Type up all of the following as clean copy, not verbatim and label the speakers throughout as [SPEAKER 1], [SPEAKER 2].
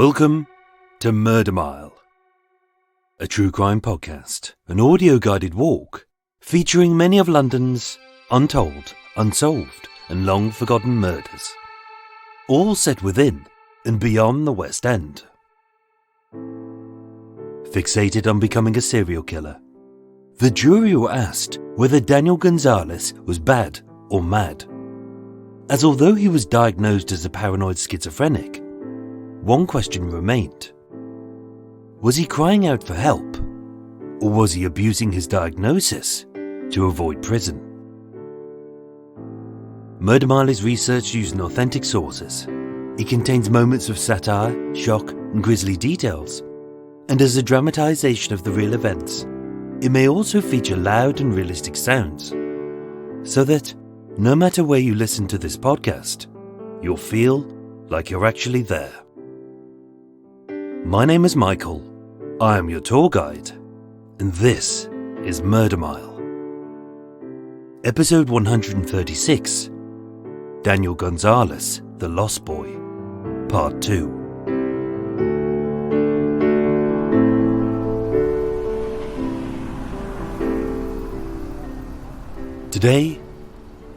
[SPEAKER 1] Welcome to Murder Mile, a true crime podcast, an audio-guided walk featuring many of London's untold, unsolved and long-forgotten murders, all set within and beyond the West End. Fixated on becoming a serial killer, the jury were asked whether Daniel Gonzales was bad or mad, as although he was diagnosed as a paranoid schizophrenic, one question remained. Was he crying out for help, or was he abusing his diagnosis to avoid prison? Murder Mile is researched using authentic sources. It contains moments of satire, shock, and grisly details, and as a dramatization of the real events, it may also feature loud and realistic sounds, so that, no matter where you listen to this podcast, you'll feel like you're actually there. My name is Michael, I am your tour guide, and this is Murder Mile. Episode 136, Daniel Gonzales, the Lost Boy, Part 2. Today,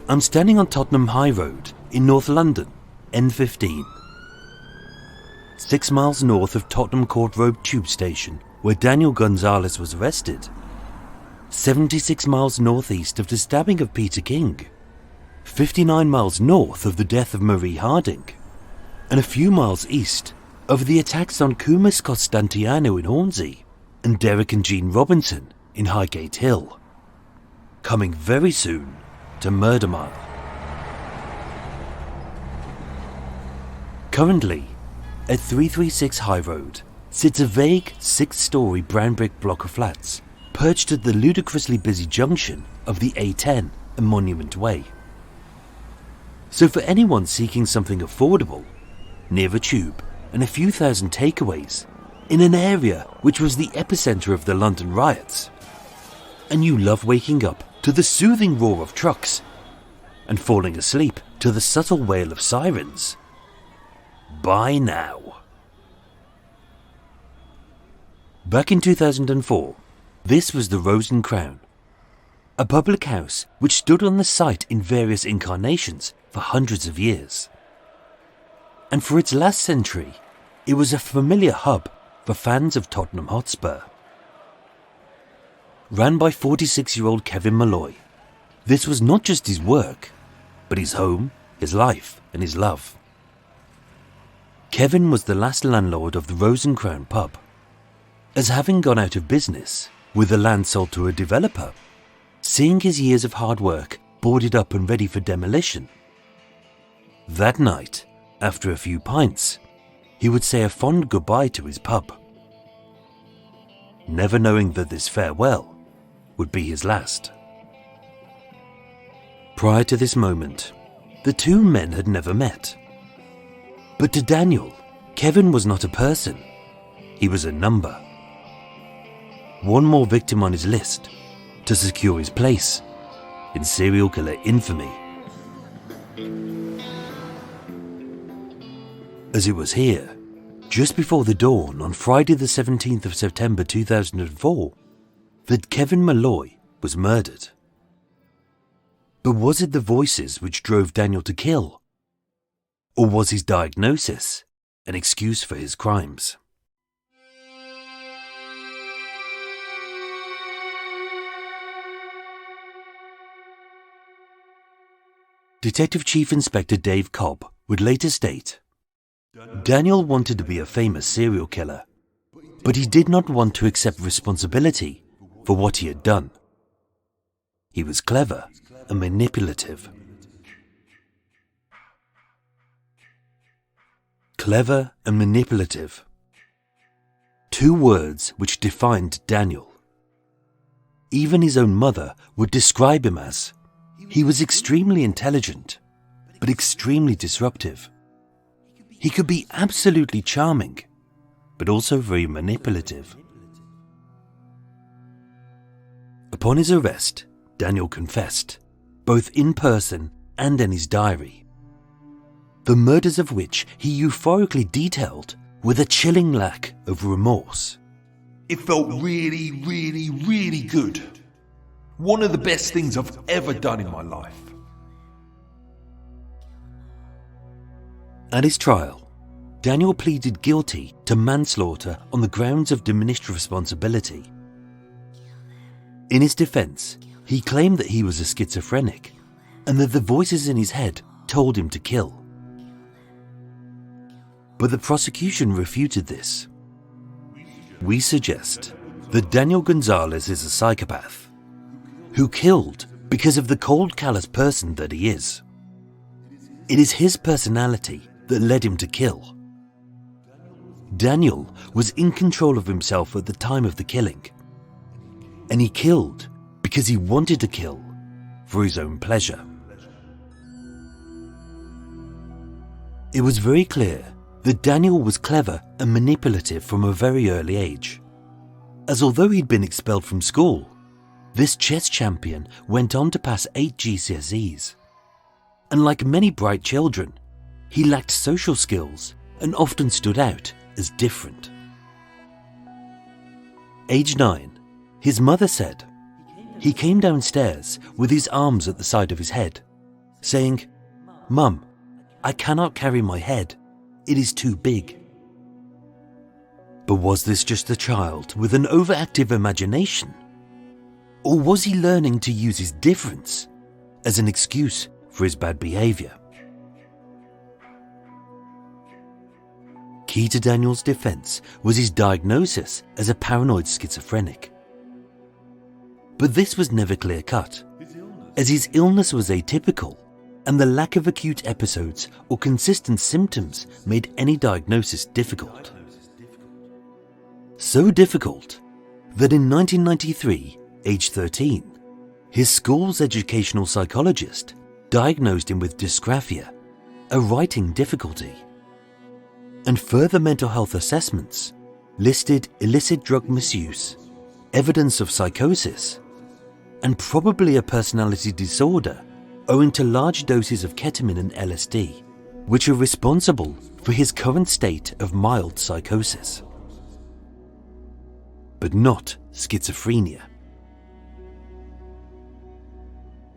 [SPEAKER 1] I'm standing on Tottenham High Road in North London, N15. 6 miles north of Tottenham Court Road Tube Station, where Daniel Gonzales was arrested. 76 miles northeast of the stabbing of Peter King. 59 miles north of the death of Marie Harding. And a few miles east of the attacks on Kumis Constantiano in Hornsey and Derek and Jean Robinson in Highgate Hill. Coming very soon to Murder Mile. Currently, at 336 High Road sits a vague 6-storey brown brick block of flats perched at the ludicrously busy junction of the A10 and Monument Way. So for anyone seeking something affordable, near a tube and a few thousand takeaways, in an area which was the epicentre of the London riots, and you love waking up to the soothing roar of trucks and falling asleep to the subtle wail of sirens, buy now. Back in 2004, this was the Rose and Crown, a public house which stood on the site in various incarnations for hundreds of years. And for its last century, it was a familiar hub for fans of Tottenham Hotspur. Ran by 46-year-old Kevin Malloy, this was not just his work, but his home, his life, and his love. Kevin was the last landlord of the Rose and Crown pub, as having gone out of business with the land sold to a developer, seeing his years of hard work boarded up and ready for demolition. That night, after a few pints, he would say a fond goodbye to his pub, never knowing that this farewell would be his last. Prior to this moment, the two men had never met. But to Daniel, Kevin was not a person, he was a number. One more victim on his list to secure his place in serial killer infamy. As it was here, just before the dawn on Friday the 17th of September 2004, that Kevin Malloy was murdered. But was it the voices which drove Daniel to kill? Or was his diagnosis an excuse for his crimes? Detective Chief Inspector Dave Cobb would later state, Daniel wanted to be a famous serial killer, but he did not want to accept responsibility for what he had done. He was clever and manipulative. Clever and manipulative. 2 words which defined Daniel. Even his own mother would describe him as, he was extremely intelligent, but extremely disruptive. He could be absolutely charming, but also very manipulative. Upon his arrest, Daniel confessed, both in person and in his diary, the murders of which he euphorically detailed with a chilling lack of remorse.
[SPEAKER 2] It felt really, really, really good. One of the best things I've ever done in my life.
[SPEAKER 1] At his trial, Daniel pleaded guilty to manslaughter on the grounds of diminished responsibility. In his defense, he claimed that he was a schizophrenic and that the voices in his head told him to kill. But the prosecution refuted this. We suggest that Daniel Gonzales is a psychopath who killed because of the cold, callous person that he is. It is his personality that led him to kill. Daniel was in control of himself at the time of the killing, and he killed because he wanted to kill for his own pleasure. It was very clear that Daniel was clever and manipulative from a very early age, as although he'd been expelled from school, this chess champion went on to pass 8 GCSEs. And like many bright children, he lacked social skills and often stood out as different. Age 9, his mother said he came downstairs with his arms at the side of his head, saying, "Mum, I cannot carry my head. It is too big." But was this just a child with an overactive imagination? Or was he learning to use his difference as an excuse for his bad behavior? Key to Daniel's defense was his diagnosis as a paranoid schizophrenic. But this was never clear-cut, as his illness was atypical, and the lack of acute episodes or consistent symptoms made any diagnosis difficult. So difficult that in 1993, age 13, his school's educational psychologist diagnosed him with dysgraphia, a writing difficulty. And further mental health assessments listed illicit drug misuse, evidence of psychosis, and probably a personality disorder owing to large doses of ketamine and LSD, which are responsible for his current state of mild psychosis. But not schizophrenia.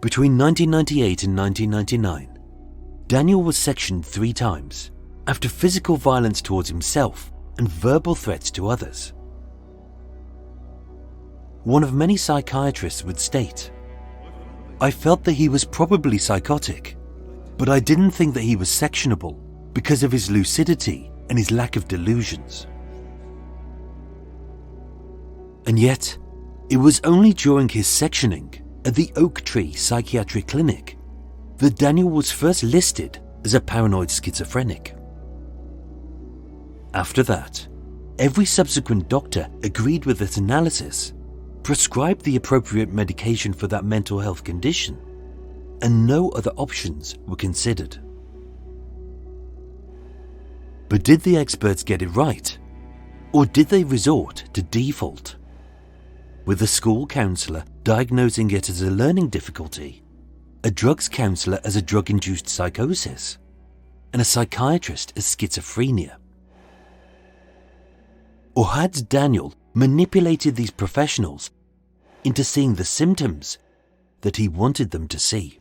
[SPEAKER 1] Between 1998 and 1999, Daniel was sectioned 3 times after physical violence towards himself and verbal threats to others. One of many psychiatrists would state, "I felt that he was probably psychotic, but I didn't think that he was sectionable because of his lucidity and his lack of delusions." And yet, it was only during his sectioning at the Oak Tree Psychiatric Clinic that Daniel was first listed as a paranoid schizophrenic. After that, every subsequent doctor agreed with this analysis, prescribed the appropriate medication for that mental health condition, and no other options were considered. But did the experts get it right? Or did they resort to default? With a school counsellor diagnosing it as a learning difficulty, a drugs counsellor as a drug-induced psychosis, and a psychiatrist as schizophrenia. Or had Daniel manipulated these professionals into seeing the symptoms that he wanted them to see?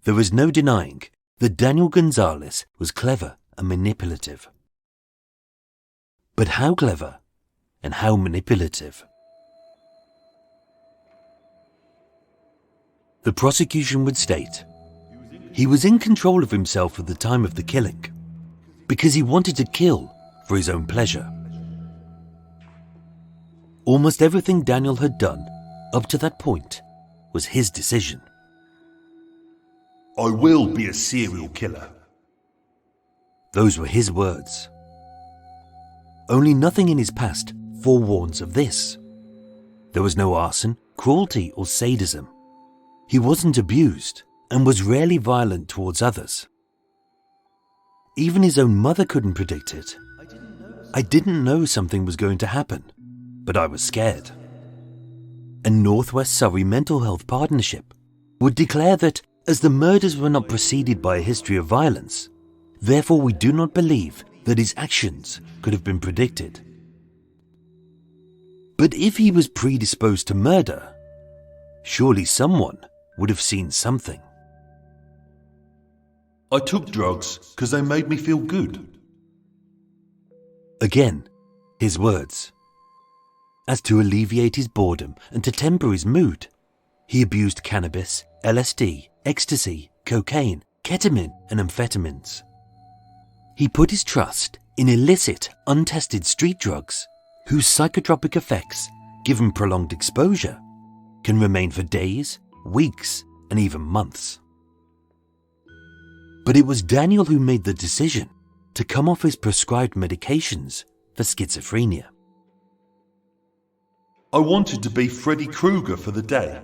[SPEAKER 1] There was no denying that Daniel Gonzales was clever and manipulative. But how clever and how manipulative? The prosecution would state he was in control of himself at the time of the killing because he wanted to kill for his own pleasure. Almost everything Daniel had done up to that point was his decision.
[SPEAKER 2] "I will be a serial killer."
[SPEAKER 1] Those were his words. Only nothing in his past forewarns of this. There was no arson, cruelty, or sadism. He wasn't abused and was rarely violent towards others. Even his own mother couldn't predict it. "I didn't know something was going to happen, but I was scared." And Northwest Surrey Mental Health Partnership would declare that as the murders were not preceded by a history of violence, therefore we do not believe that his actions could have been predicted. But if he was predisposed to murder, surely someone would have seen something.
[SPEAKER 2] I took drugs because they made me feel good.
[SPEAKER 1] Again, his words. As to alleviate his boredom and to temper his mood, he abused cannabis, LSD, ecstasy, cocaine, ketamine, and amphetamines. He put his trust in illicit, untested street drugs, whose psychotropic effects, given prolonged exposure, can remain for days, weeks, and even months. But it was Daniel who made the decision to come off his prescribed medications for schizophrenia.
[SPEAKER 2] I wanted to be Freddy Krueger for the day.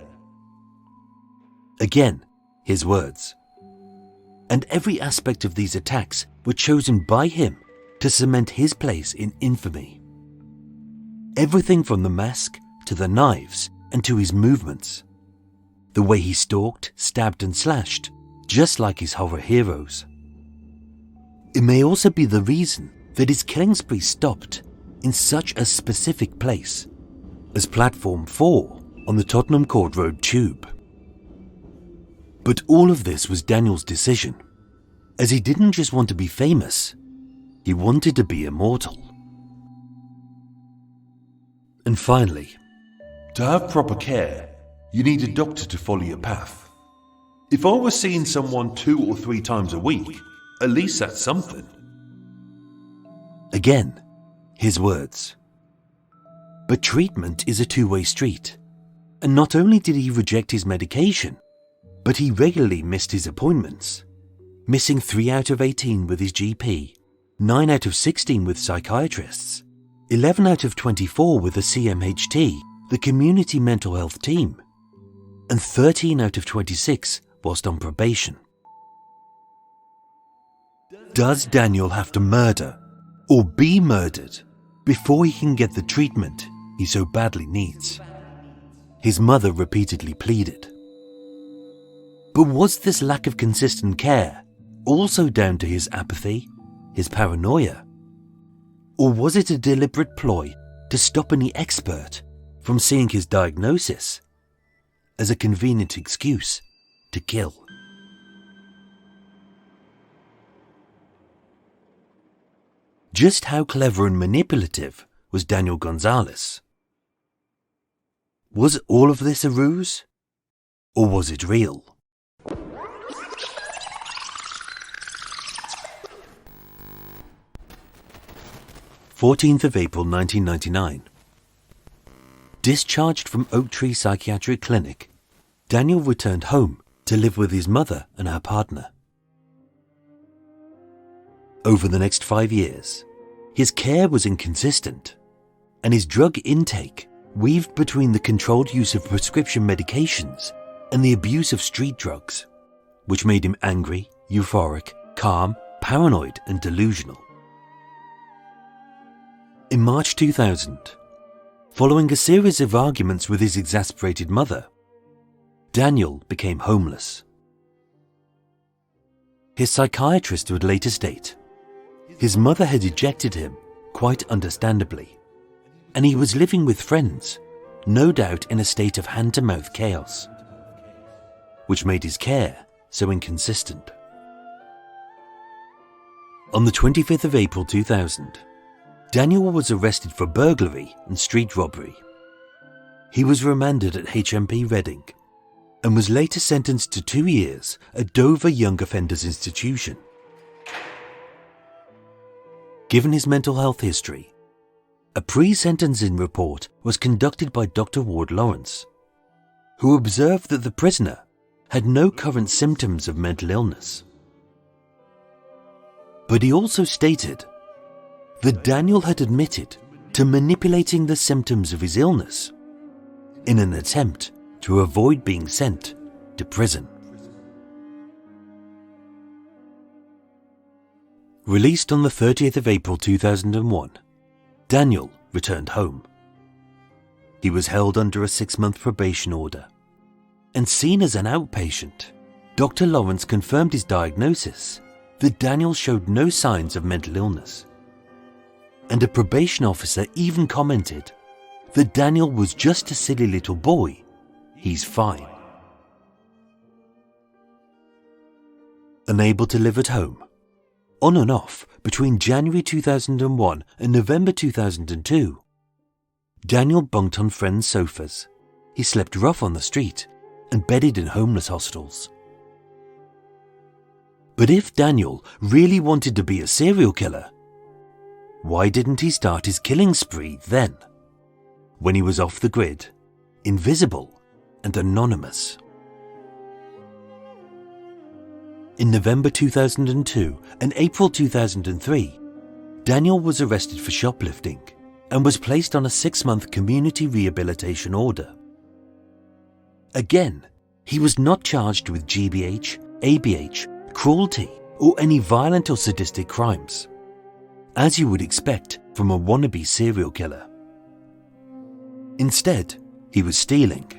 [SPEAKER 1] Again, his words. And every aspect of these attacks were chosen by him to cement his place in infamy. Everything from the mask to the knives and to his movements. The way he stalked, stabbed and slashed, just like his horror heroes. It may also be the reason that his killing spree stopped in such a specific place as Platform 4 on the Tottenham Court Road tube. But all of this was Daniel's decision, as he didn't just want to be famous, he wanted to be immortal. And finally,
[SPEAKER 2] To have proper care, you need a doctor to follow your path. If I was seeing someone 2 or 3 times a week, at least that's something.
[SPEAKER 1] again, his words. But treatment is a two-way street, and not only did he reject his medication, but he regularly missed his appointments, missing 3 out of 18 with his GP, 9 out of 16 with psychiatrists, 11 out of 24 with the CMHT, the community mental health team, and 13 out of 26 whilst on probation. Does Daniel have to murder or be murdered before he can get the treatment he so badly needs? His mother repeatedly pleaded. But was this lack of consistent care also down to his apathy, his paranoia? Or was it a deliberate ploy to stop any expert from seeing his diagnosis as a convenient excuse to kill? Just how clever and manipulative was Daniel Gonzales? Was all of this a ruse? Or was it real? "14th of April 1999. Discharged from Oak Tree Psychiatric Clinic, Daniel returned home to live with his mother and her partner. Over the next 5 years, his care was inconsistent, and his drug intake weaved between the controlled use of prescription medications and the abuse of street drugs, which made him angry, euphoric, calm, paranoid, and delusional. In March 2000, following a series of arguments with his exasperated mother, Daniel became homeless. His psychiatrist would later state, his mother had ejected him, quite understandably, and he was living with friends, no doubt in a state of hand-to-mouth chaos, which made his care so inconsistent. On the 25th of April 2000, Daniel was arrested for burglary and street robbery. He was remanded at HMP Reading and was later sentenced to 2 years at Dover Young Offenders Institution. Given his mental health history, a pre-sentencing report was conducted by Dr. Ward Lawrence, who observed that the prisoner had no current symptoms of mental illness. But he also stated that Daniel had admitted to manipulating the symptoms of his illness in an attempt to avoid being sent to prison. Released on the 30th of April 2001, Daniel returned home. He was held under a 6-month probation order and seen as an outpatient Dr. Lawrence confirmed his diagnosis that Daniel showed no signs of mental illness. And a probation officer even commented that Daniel was just a silly little boy. He's fine. Unable to live at home. On and off between January 2001 and November 2002, Daniel bunked on friends' sofas. He slept rough on the street and bedded in homeless hostels. But if Daniel really wanted to be a serial killer, why didn't he start his killing spree then, when he was off the grid, invisible and anonymous? In November 2002 and April 2003, Daniel was arrested for shoplifting and was placed on a 6-month community rehabilitation order. Again, he was not charged with GBH, ABH, cruelty, or any violent or sadistic crimes, as you would expect from a wannabe serial killer. Instead, he was stealing,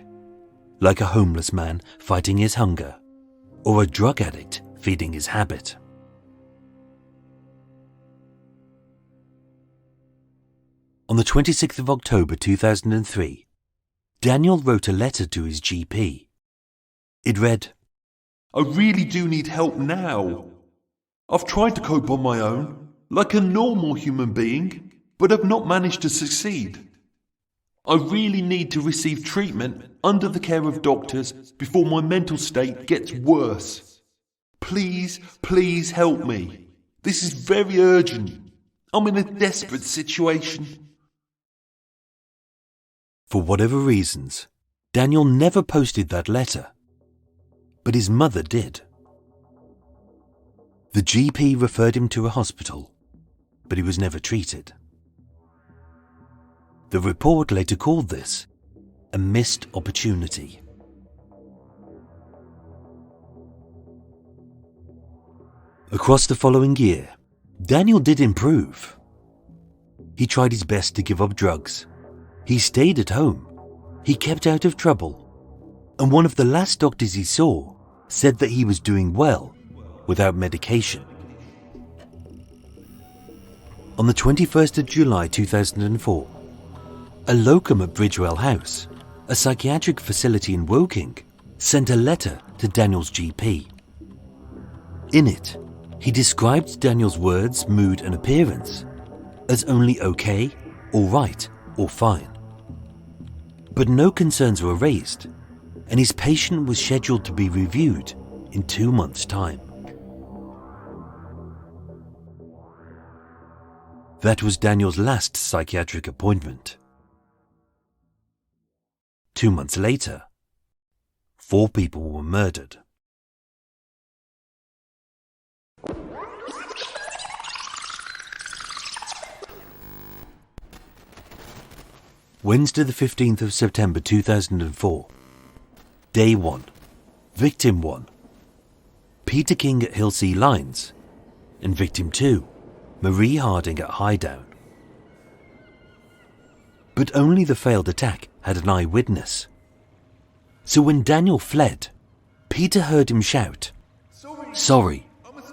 [SPEAKER 1] like a homeless man fighting his hunger, or a drug addict feeding his habit. On the 26th of October 2003, Daniel wrote a letter to his GP. It read,
[SPEAKER 2] I really do need help now. I've tried to cope on my own, like a normal human being, but have not managed to succeed. I really need to receive treatment under the care of doctors before my mental state gets worse. Please, please help me. This is very urgent. I'm in a desperate situation.
[SPEAKER 1] For whatever reasons, Daniel never posted that letter, but his mother did. The GP referred him to a hospital, but he was never treated. The report later called this a missed opportunity. Across the following year, Daniel did improve. He tried his best to give up drugs. He stayed at home. He kept out of trouble. And one of the last doctors he saw said that he was doing well without medication. On the 21st of July 2004, a locum at Bridgewell House, a psychiatric facility in Woking, sent a letter to Daniel's GP. In it, he described Daniel's words, mood and appearance as only okay, all right, or fine. But no concerns were raised, and his patient was scheduled to be reviewed in 2 months' time. That was Daniel's last psychiatric appointment. 2 months later, 4 people were murdered. Wednesday the 15th of September 2004. Day 1. Victim 1. Peter King at Hillsea Lines, and Victim 2. Marie Harding at Highdown. But only the failed attack had an eyewitness. So when Daniel fled, Peter heard him shout, "Sorry,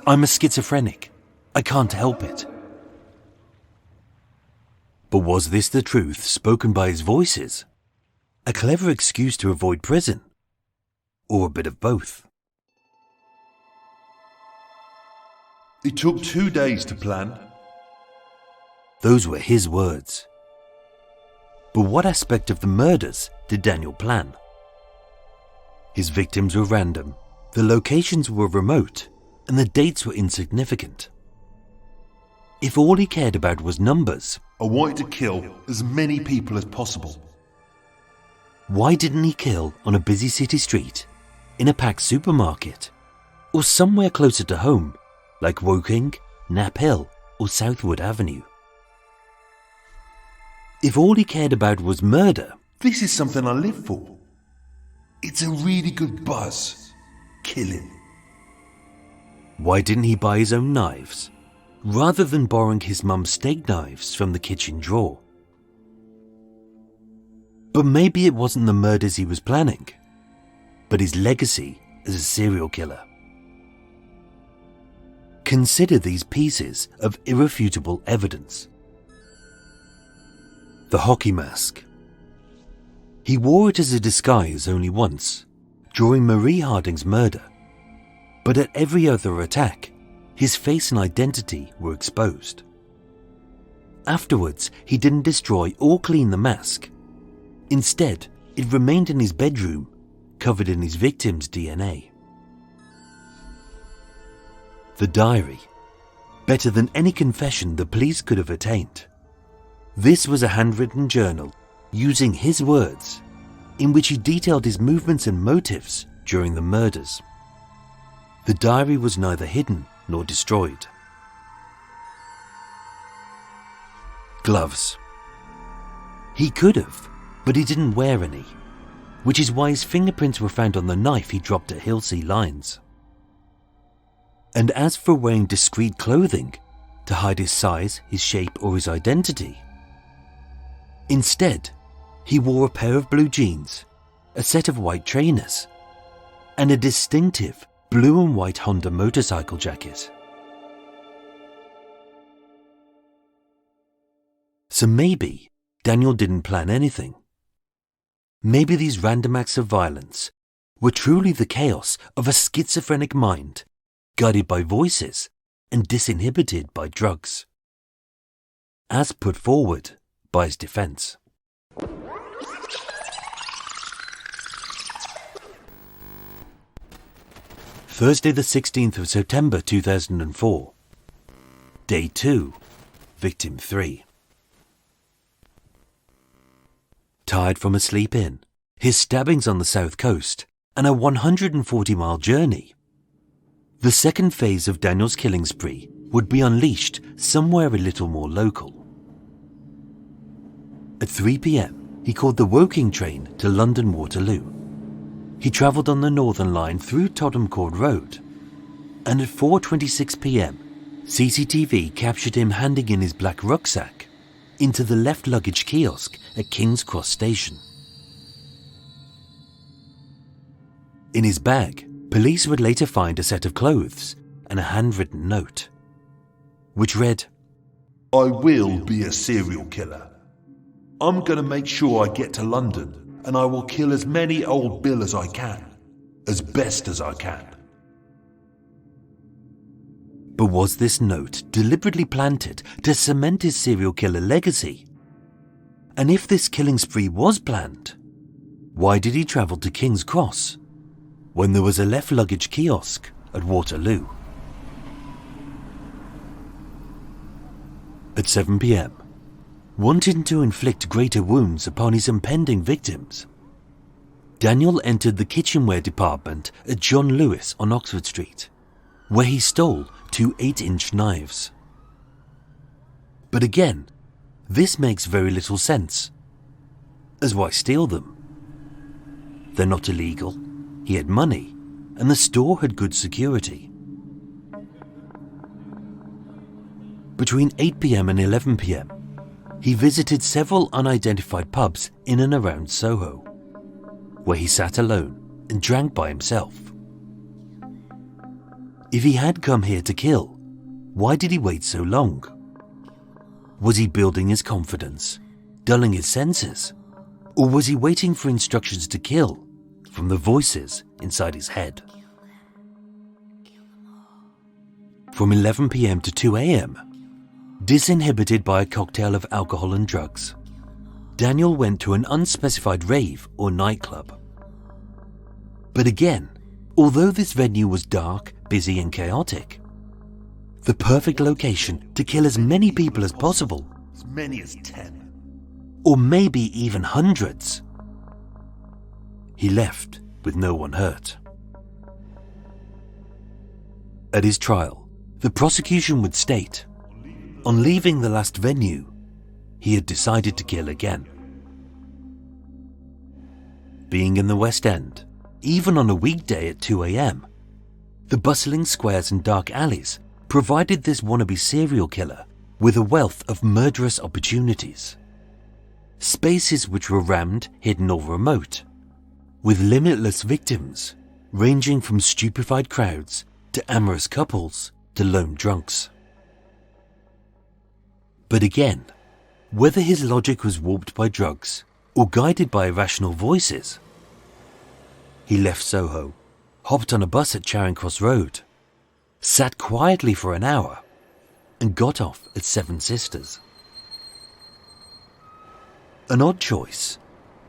[SPEAKER 1] I'm a schizophrenic. I can't help it." But was this the truth spoken by his voices? A clever excuse to avoid prison? Or a bit of both?
[SPEAKER 2] It took 2 days to plan.
[SPEAKER 1] Those were his words. But what aspect of the murders did Daniel plan? His victims were random, the locations were remote, and the dates were insignificant. If all he cared about was numbers,
[SPEAKER 2] I wanted to kill as many people as possible.
[SPEAKER 1] why didn't he kill on a busy city street, in a packed supermarket, or somewhere closer to home, like Woking, Knapp Hill, or Southwood Avenue? If all he cared about was murder,
[SPEAKER 2] This is something I live for. It's a really good buzz. Killing.
[SPEAKER 1] why didn't he buy his own knives, rather than borrowing his mum's steak knives from the kitchen drawer? But maybe it wasn't the murders he was planning, but his legacy as a serial killer. Consider these pieces of irrefutable evidence. The hockey mask. He wore it as a disguise only once, during Marie Harding's murder, but at every other attack, his face and identity were exposed. Afterwards, he didn't destroy or clean the mask. Instead, it remained in his bedroom, covered in his victim's DNA. The diary. Better than any confession the police could have attained. This was a handwritten journal using his words, in which he detailed his movements and motives during the murders. The diary was neither hidden nor destroyed. Gloves. He could have, but he didn't wear any, which is why his fingerprints were found on the knife he dropped at Hilsea Lines. And as for wearing discreet clothing to hide his size, his shape, or his identity, instead, he wore a pair of blue jeans, a set of white trainers, and a distinctive blue and white Honda motorcycle jacket. So maybe Daniel didn't plan anything. Maybe these random acts of violence were truly the chaos of a schizophrenic mind, guided by voices and disinhibited by drugs, as put forward by his defense. Thursday the 16th of September 2004. Day 2. Victim 3. Tired from a sleep-in, his stabbings on the south coast, and a 140-mile journey, the second phase of Daniel's killing spree would be unleashed somewhere a little more local. At 3 p.m, he caught the Woking train to London Waterloo. He travelled on the Northern Line through Tottenham Court Road, and at 4:26 p.m, CCTV captured him handing in his black rucksack into the left luggage kiosk at King's Cross Station. In his bag, police would later find a set of clothes and a handwritten note, which read,
[SPEAKER 2] "I will be a serial killer. I'm going to make sure I get to London and I will kill as many old Bill as I can, as best as I can."
[SPEAKER 1] But was this note deliberately planted to cement his serial killer legacy? And if this killing spree was planned, why did he travel to King's Cross when there was a left luggage kiosk at Waterloo? At 7 p.m, wanting to inflict greater wounds upon his impending victims, Daniel entered the kitchenware department at John Lewis on Oxford Street, where he stole 2 8-inch knives. But again, this makes very little sense, as why steal them? They're not illegal, he had money, and the store had good security. Between 8 p.m. and 11 p.m, he visited several unidentified pubs in and around Soho, where he sat alone and drank by himself. If he had come here to kill, why did he wait so long? Was he building his confidence, dulling his senses, or was he waiting for instructions to kill from the voices inside his head? From 11 p.m. to 2 a.m, disinhibited by a cocktail of alcohol and drugs, Daniel went to an unspecified rave or nightclub. But again, although this venue was dark, busy and chaotic, the perfect location to kill as many people as possible,
[SPEAKER 2] As many as 10.
[SPEAKER 1] or maybe even hundreds, he left with no one hurt. At his trial, the prosecution would state, on leaving the last venue, he had decided to kill again. Being in the West End, even on a weekday at 2 a.m, the bustling squares and dark alleys provided this wannabe serial killer with a wealth of murderous opportunities. Spaces which were rammed, hidden or remote, with limitless victims ranging from stupefied crowds to amorous couples to lone drunks. But again, whether his logic was warped by drugs or guided by irrational voices, he left Soho, hopped on a bus at Charing Cross Road, sat quietly for an hour, and got off at Seven Sisters. An odd choice,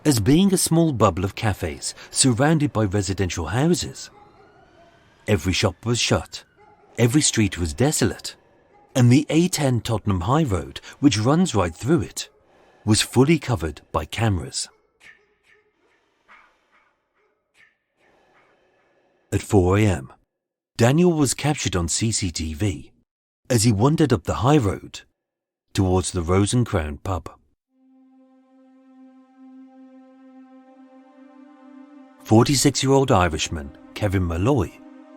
[SPEAKER 1] as being a small bubble of cafes surrounded by residential houses. Every shop was shut, every street was desolate, and the A10 Tottenham High Road, which runs right through it, was fully covered by cameras. At 4 a.m, Daniel was captured on CCTV as he wandered up the high road towards the Rose and Crown pub. 46-year-old Irishman Kevin Malloy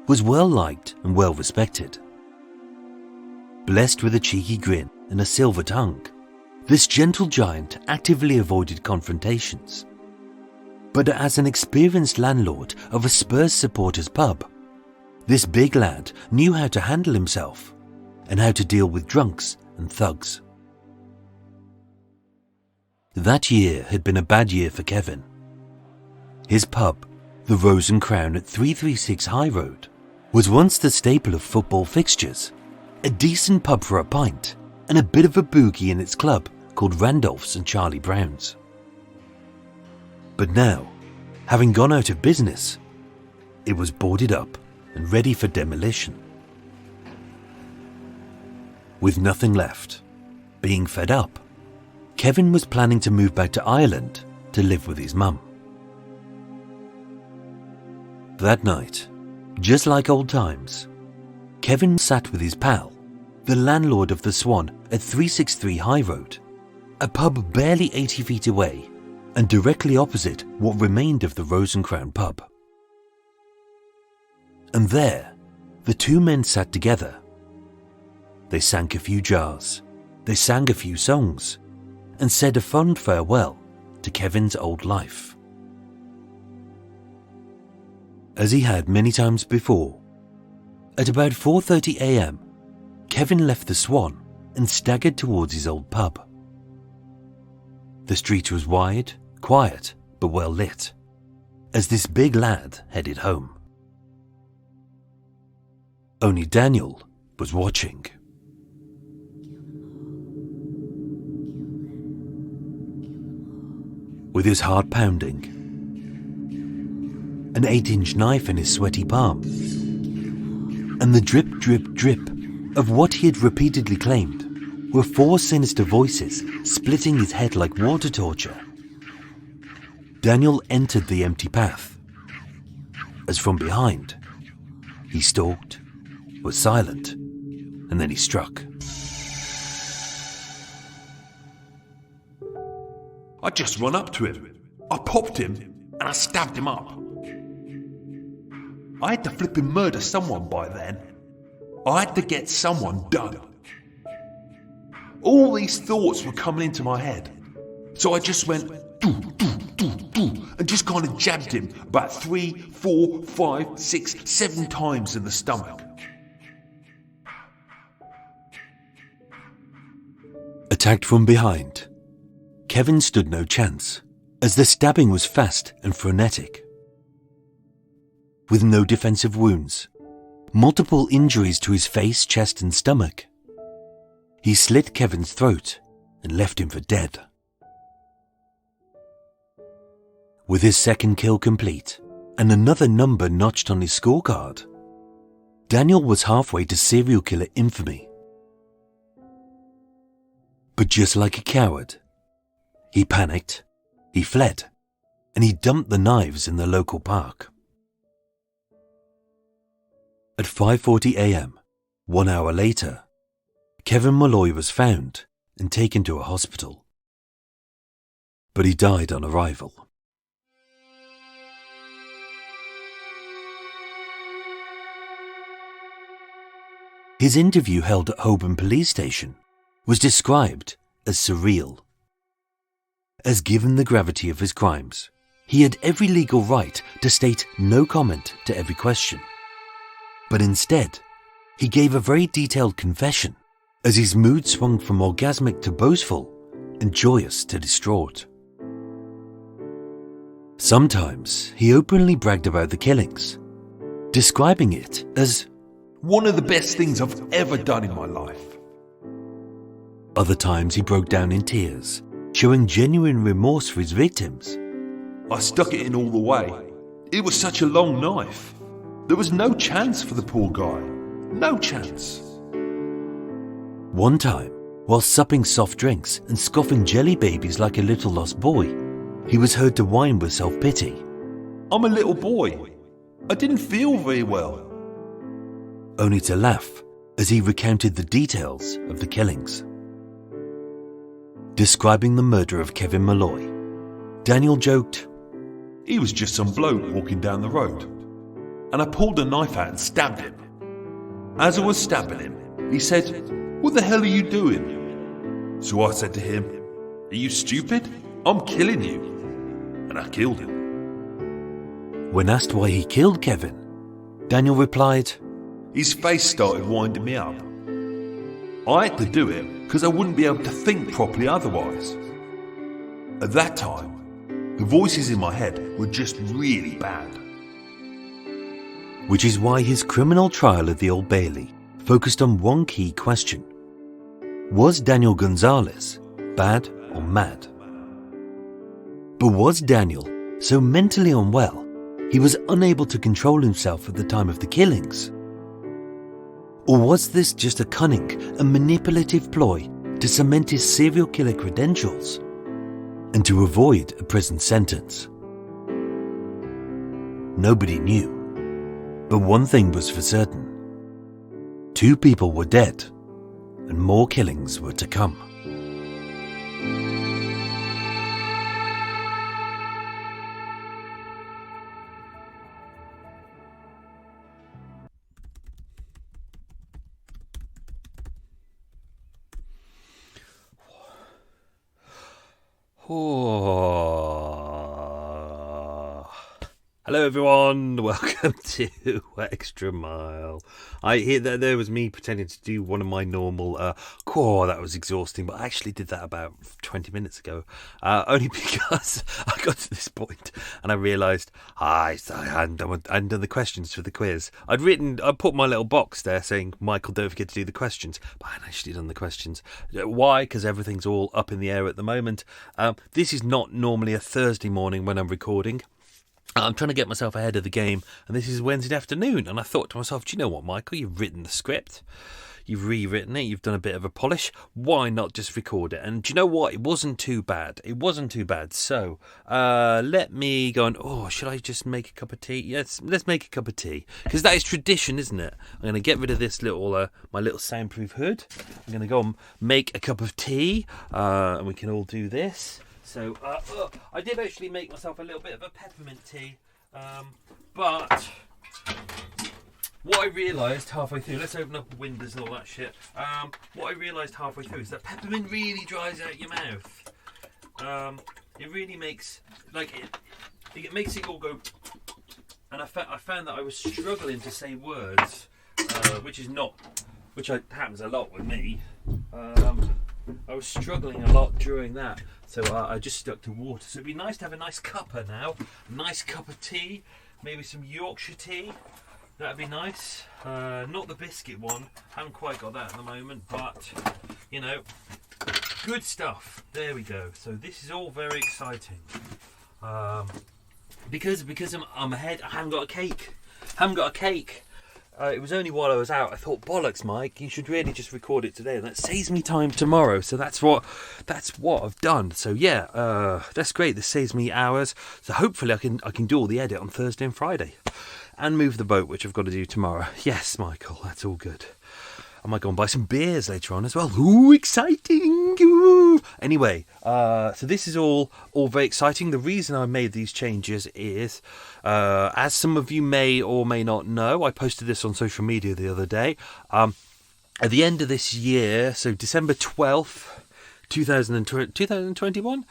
[SPEAKER 1] was well liked and well respected. Blessed with a cheeky grin and a silver tongue, this gentle giant actively avoided confrontations. But as an experienced landlord of a Spurs supporters pub, this big lad knew how to handle himself and how to deal with drunks and thugs. That year had been a bad year for Kevin. His pub, the Rose and Crown at 336 High Road, was once the staple of football fixtures, a decent pub for a pint, and a bit of a boogie in its club called Randolph's and Charlie Brown's. But now, having gone out of business, it was boarded up and ready for demolition. With nothing left, being fed up, Kevin was planning to move back to Ireland to live with his mum. That night, just like old times, Kevin sat with his pal, the landlord of the Swan at 363 High Road, a pub barely 80 feet away and directly opposite what remained of the Rose and Crown pub. And there, the two men sat together. They sank a few jars, they sang a few songs, and said a fond farewell to Kevin's old life. As he had many times before, at about 4:30 a.m, Kevin left the Swan and staggered towards his old pub. The street was wide, quiet, but well lit, as this big lad headed home. Only Daniel was watching. With his heart pounding, an 8-inch knife in his sweaty palm, and the drip, drip, drip of what he had repeatedly claimed were 4 sinister voices splitting his head like water torture, Daniel entered the empty path, as from behind, he stalked, was silent, and then he struck.
[SPEAKER 2] I just run up to him. I popped him and I stabbed him up. I had to flipping murder someone by then. I had to get someone done. All these thoughts were coming into my head. So I just went doo, doo, doo, doo, and just kind of jabbed him about 3, 4, 5, 6, 7 times in the stomach.
[SPEAKER 1] Attacked from behind, Kevin stood no chance, as the stabbing was fast and frenetic. With no defensive wounds, multiple injuries to his face, chest and stomach, he slit Kevin's throat and left him for dead. With his second kill complete and another number notched on his scorecard, Daniel was halfway to serial killer infamy. But just like a coward, he panicked, he fled, and he dumped the knives in the local park. At 5:40 a.m, 1 hour later, Kevin Malloy was found and taken to a hospital. But he died on arrival. His interview held at Holborn Police Station was described as surreal, as given the gravity of his crimes, He had every legal right to state no comment to every question. But instead, he gave a very detailed confession as his mood swung from orgasmic to boastful and joyous to distraught. Sometimes he openly bragged about the killings, describing it as
[SPEAKER 2] one of the best things I've ever done in my life.
[SPEAKER 1] Other times he broke down in tears, showing genuine remorse for his victims.
[SPEAKER 2] I stuck it in all the way. It was such a long knife. There was no chance for the poor guy. No chance.
[SPEAKER 1] One time, while supping soft drinks and scoffing jelly babies like a little lost boy, he was heard to whine with self-pity.
[SPEAKER 2] I'm a little boy. I didn't feel very well.
[SPEAKER 1] Only to laugh as he recounted the details of the killings. Describing the murder of Kevin Malloy, Daniel joked,
[SPEAKER 2] He was just some bloke walking down the road, and I pulled a knife out and stabbed him. As I was stabbing him, he said, "What the hell are you doing?" So I said to him, "Are you stupid? I'm killing you." And I killed him.
[SPEAKER 1] When asked why he killed Kevin, Daniel replied,
[SPEAKER 2] His face started winding me up. I had to do it because I wouldn't be able to think properly otherwise. At that time, the voices in my head were just really bad.
[SPEAKER 1] which is why his criminal trial at the Old Bailey focused on one key question. Was Daniel Gonzales bad or mad? But was Daniel so mentally unwell he was unable to control himself at the time of the killings? Or was this just a cunning and manipulative ploy to cement his serial killer credentials and to avoid a prison sentence? Nobody knew. But one thing was for certain. 2 people were dead, and more killings were to come. Hello everyone, welcome to Extra Mile. I hear that there was me pretending to do one of my normal, that was exhausting, but I actually did that about 20 minutes ago, only because I got to this point and I realised I hadn't done the questions for the quiz. I put my little box there saying, Michael, don't forget to do the questions, but I hadn't actually done the questions. Why? Because everything's all up in the air at the moment. This is not normally a Thursday morning when I'm recording. I'm trying to get myself ahead of the game, and this is Wednesday afternoon, and I thought to myself, do you know what, Michael, you've written the script, you've rewritten it, you've done a bit of a polish, why not just record it? And do you know what, it wasn't too bad, so let me go on, should I just make a cup of tea? Yes, let's make a cup of tea, because that is tradition, isn't it? I'm going to get rid of this little, my little soundproof hood, I'm going to go and make a cup of tea, and we can all do this. So, I did actually make myself a little bit of a peppermint tea, but what I realised halfway through, let's open up the windows and all that shit, what I realised halfway through is that peppermint really dries out your mouth. It really makes, it makes it all go, and I found that I was struggling to say words, which happens a lot with me. I was struggling a lot during that, so I just stuck to water. So it'd be nice to have a nice cuppa now, a nice cup of tea, maybe some Yorkshire tea. That'd be nice. Not the biscuit one, haven't quite got that at the moment, but you know, good stuff. There we go. So this is all very exciting. Because I'm ahead. I haven't got a cake. It was only while I was out I thought, bollocks, Mike, you should really just record it today, and that saves me time tomorrow. So that's what I've done. So yeah, that's great. This saves me hours. So hopefully I can do all the edit on Thursday and Friday, and move the boat, which I've got to do tomorrow. Yes, Michael, that's all good. I might go and buy some beers later on as well. Ooh, exciting! Ooh. Anyway, so this is all very exciting. The reason I made these changes is, as some of you may or may not know, I posted this on social media the other day. At the end of this year, so December 12th, 2021.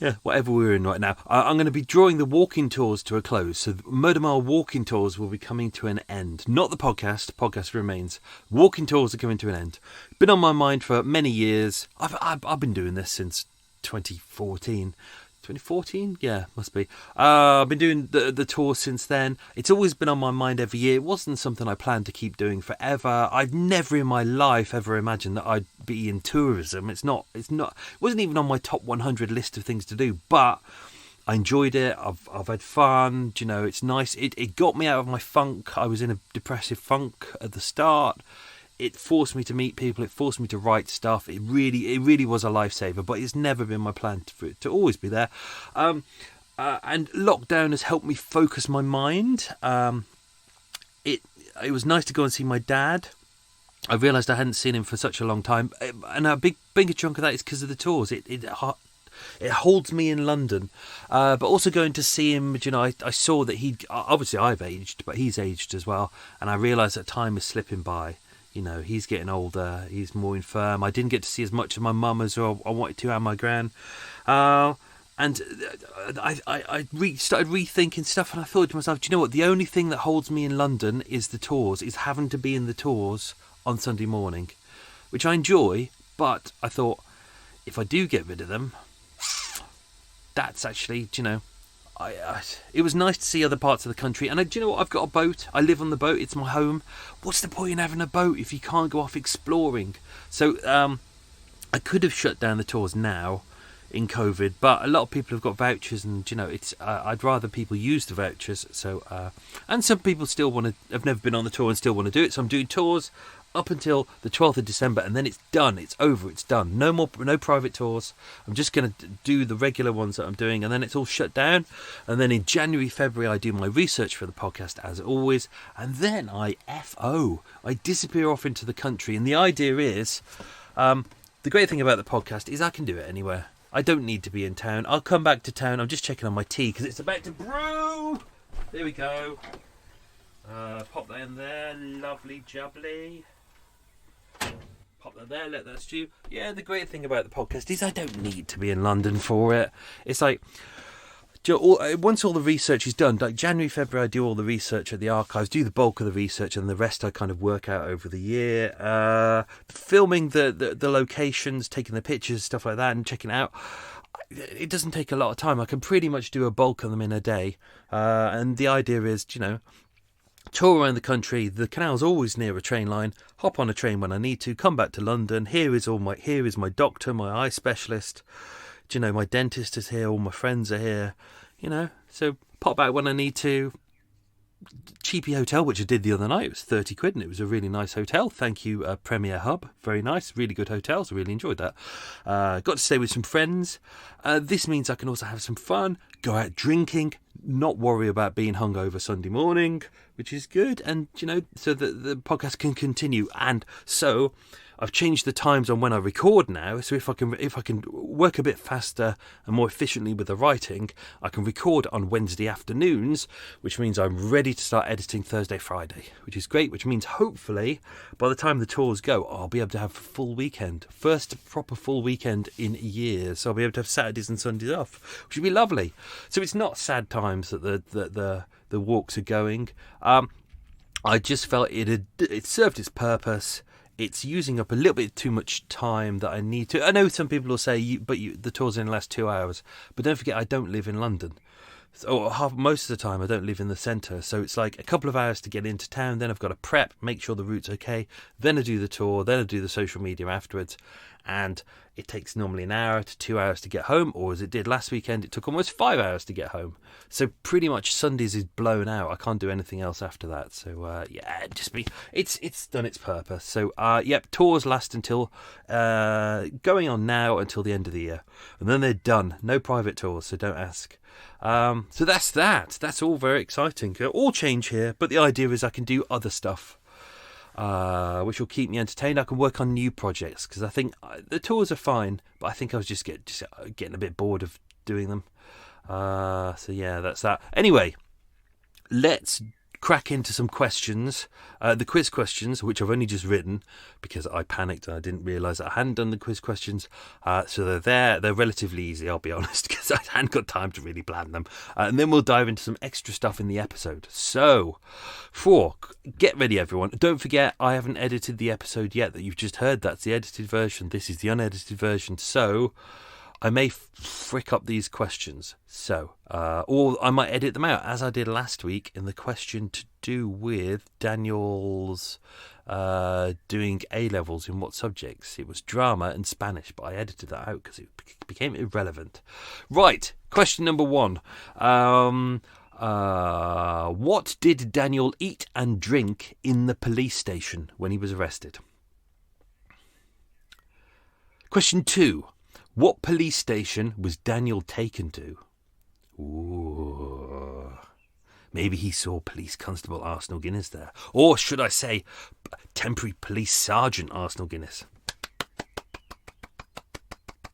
[SPEAKER 1] Yeah, whatever we're in right now. I'm going to be drawing the walking tours to a close. So the Murder Mile walking tours will be coming to an end. Not the podcast. Podcast remains. Walking tours are coming to an end. Been on my mind for many years. I've been doing this since 2014. 2014? Yeah, must be. I've been doing the tour since then. It's always been on my mind every year. It wasn't something I planned to keep doing forever. I've never in my life ever imagined that I'd be in tourism. It wasn't even on my top 100 list of things to do, but I enjoyed it. I've had fun. You know, it's nice. It got me out of my funk. I was in a depressive funk at the start. It forced me to meet people. It forced me to write stuff. It really was a lifesaver. But it's never been my plan for it to always be there. And lockdown has helped me focus my mind. It was nice to go and see my dad. I realised I hadn't seen him for such a long time, and a bigger chunk of that is because of the tours. It holds me in London, but also going to see him. You know, I saw that obviously I've aged, but he's aged as well, and I realised that time is slipping by. You know, he's getting older, he's more infirm. I didn't get to see as much of my mum as I wanted to, and my gran. And I started rethinking stuff, and I thought to myself, do you know what? The only thing that holds me in London is the tours, is having to be in the tours on Sunday morning, which I enjoy, but I thought, if I do get rid of them, that's actually, you know, it was nice to see other parts of the country. And do you know what? I've got a boat. I live on the boat. It's my home. What's the point in having a boat if you can't go off exploring? So I could have shut down the tours now in COVID, but a lot of people have got vouchers, and you know, it's I'd rather people use the vouchers. So and some people still have never been on the tour and still want to do it. So I'm doing tours up until the 12th of December, and then it's done. It's over. It's done. No private tours. I'm just going to do the regular ones that I'm doing, and then it's all shut down. And then in January, February, I do my research for the podcast as always, and then I disappear off into the country. And the idea is, the great thing about the podcast is I can do it anywhere. I don't need to be in town. I'll come back to town. I'm just checking on my tea because it's about to brew. There we go. Pop that in there. Lovely jubbly. Pop that there, let that stew. Yeah, the great thing about the podcast is I don't need to be in London for it. It's like, once all the research is done, like January, February, I do all the research at the archives, do the bulk of the research, and the rest I kind of work out over the year. Filming the locations, taking the pictures, stuff like that, and checking it out. It doesn't take a lot of time. I can pretty much do a bulk of them in a day. And the idea is, you know, tour around the country. The canal's always near a train line. Hop on a train when I need to. Come back to London. Here is my doctor, my eye specialist. Do you know, my dentist is here. All my friends are here. You know, so pop back when I need to. Cheapy hotel, which I did the other night. It was 30 quid, and it was a really nice hotel. Thank you, Premier Hub. Very nice, really good hotels. I really enjoyed that. Got to stay with some friends. This means I can also have some fun, go out drinking, not worry about being hungover Sunday morning, which is good. And, you know, so that the podcast can continue. And so I've changed the times on when I record now. So if I can work a bit faster and more efficiently with the writing, I can record on Wednesday afternoons, which means I'm ready to start editing Thursday, Friday, which is great, which means hopefully by the time the tours go, I'll be able to have a full weekend. First proper full weekend in years. So I'll be able to have Saturdays and Sundays off, which would be lovely. So it's not sad times that the walks are going. I just felt it served its purpose. It's using up a little bit too much time that I need to. I know some people will say, the tour's in the last 2 hours. But don't forget, I don't live in London. Most of the time, I don't live in the centre. So it's like a couple of hours to get into town. Then I've got to prep, make sure the route's okay. Then I do the tour. Then I do the social media afterwards. And it takes normally an hour to 2 hours to get home. Or as it did last weekend, it took almost 5 hours to get home. So pretty much Sundays is blown out. I can't do anything else after that. So it's done its purpose. So tours last until going on now until the end of the year, and then they're done. No private tours, so don't ask. So that's that. That's all very exciting. All change here, but the idea is I can do other stuff. Which will keep me entertained. I can work on new projects because I think the tours are fine, but I think I was just getting a bit bored of doing them. So yeah, that's that. Anyway, let's crack into some questions, the quiz questions, which I've only just written because I panicked and I didn't realise that I hadn't done the quiz questions. So they're there. They're relatively easy, I'll be honest, because I hadn't got time to really plan them. And then we'll dive into some extra stuff in the episode. So, get ready, everyone. Don't forget, I haven't edited the episode yet that you've just heard. That's the edited version. This is the unedited version. So I may frick up these questions, or I might edit them out, as I did last week in the question to do with Daniel's doing A-levels in what subjects. It was drama and Spanish, but I edited that out because it became irrelevant. Right, question number 1. What did Daniel eat and drink in the police station when he was arrested? Question 2. What police station was Daniel taken to? Ooh. Maybe he saw Police Constable Arsenal Guinness there. Or should I say, Temporary Police Sergeant Arsenal Guinness.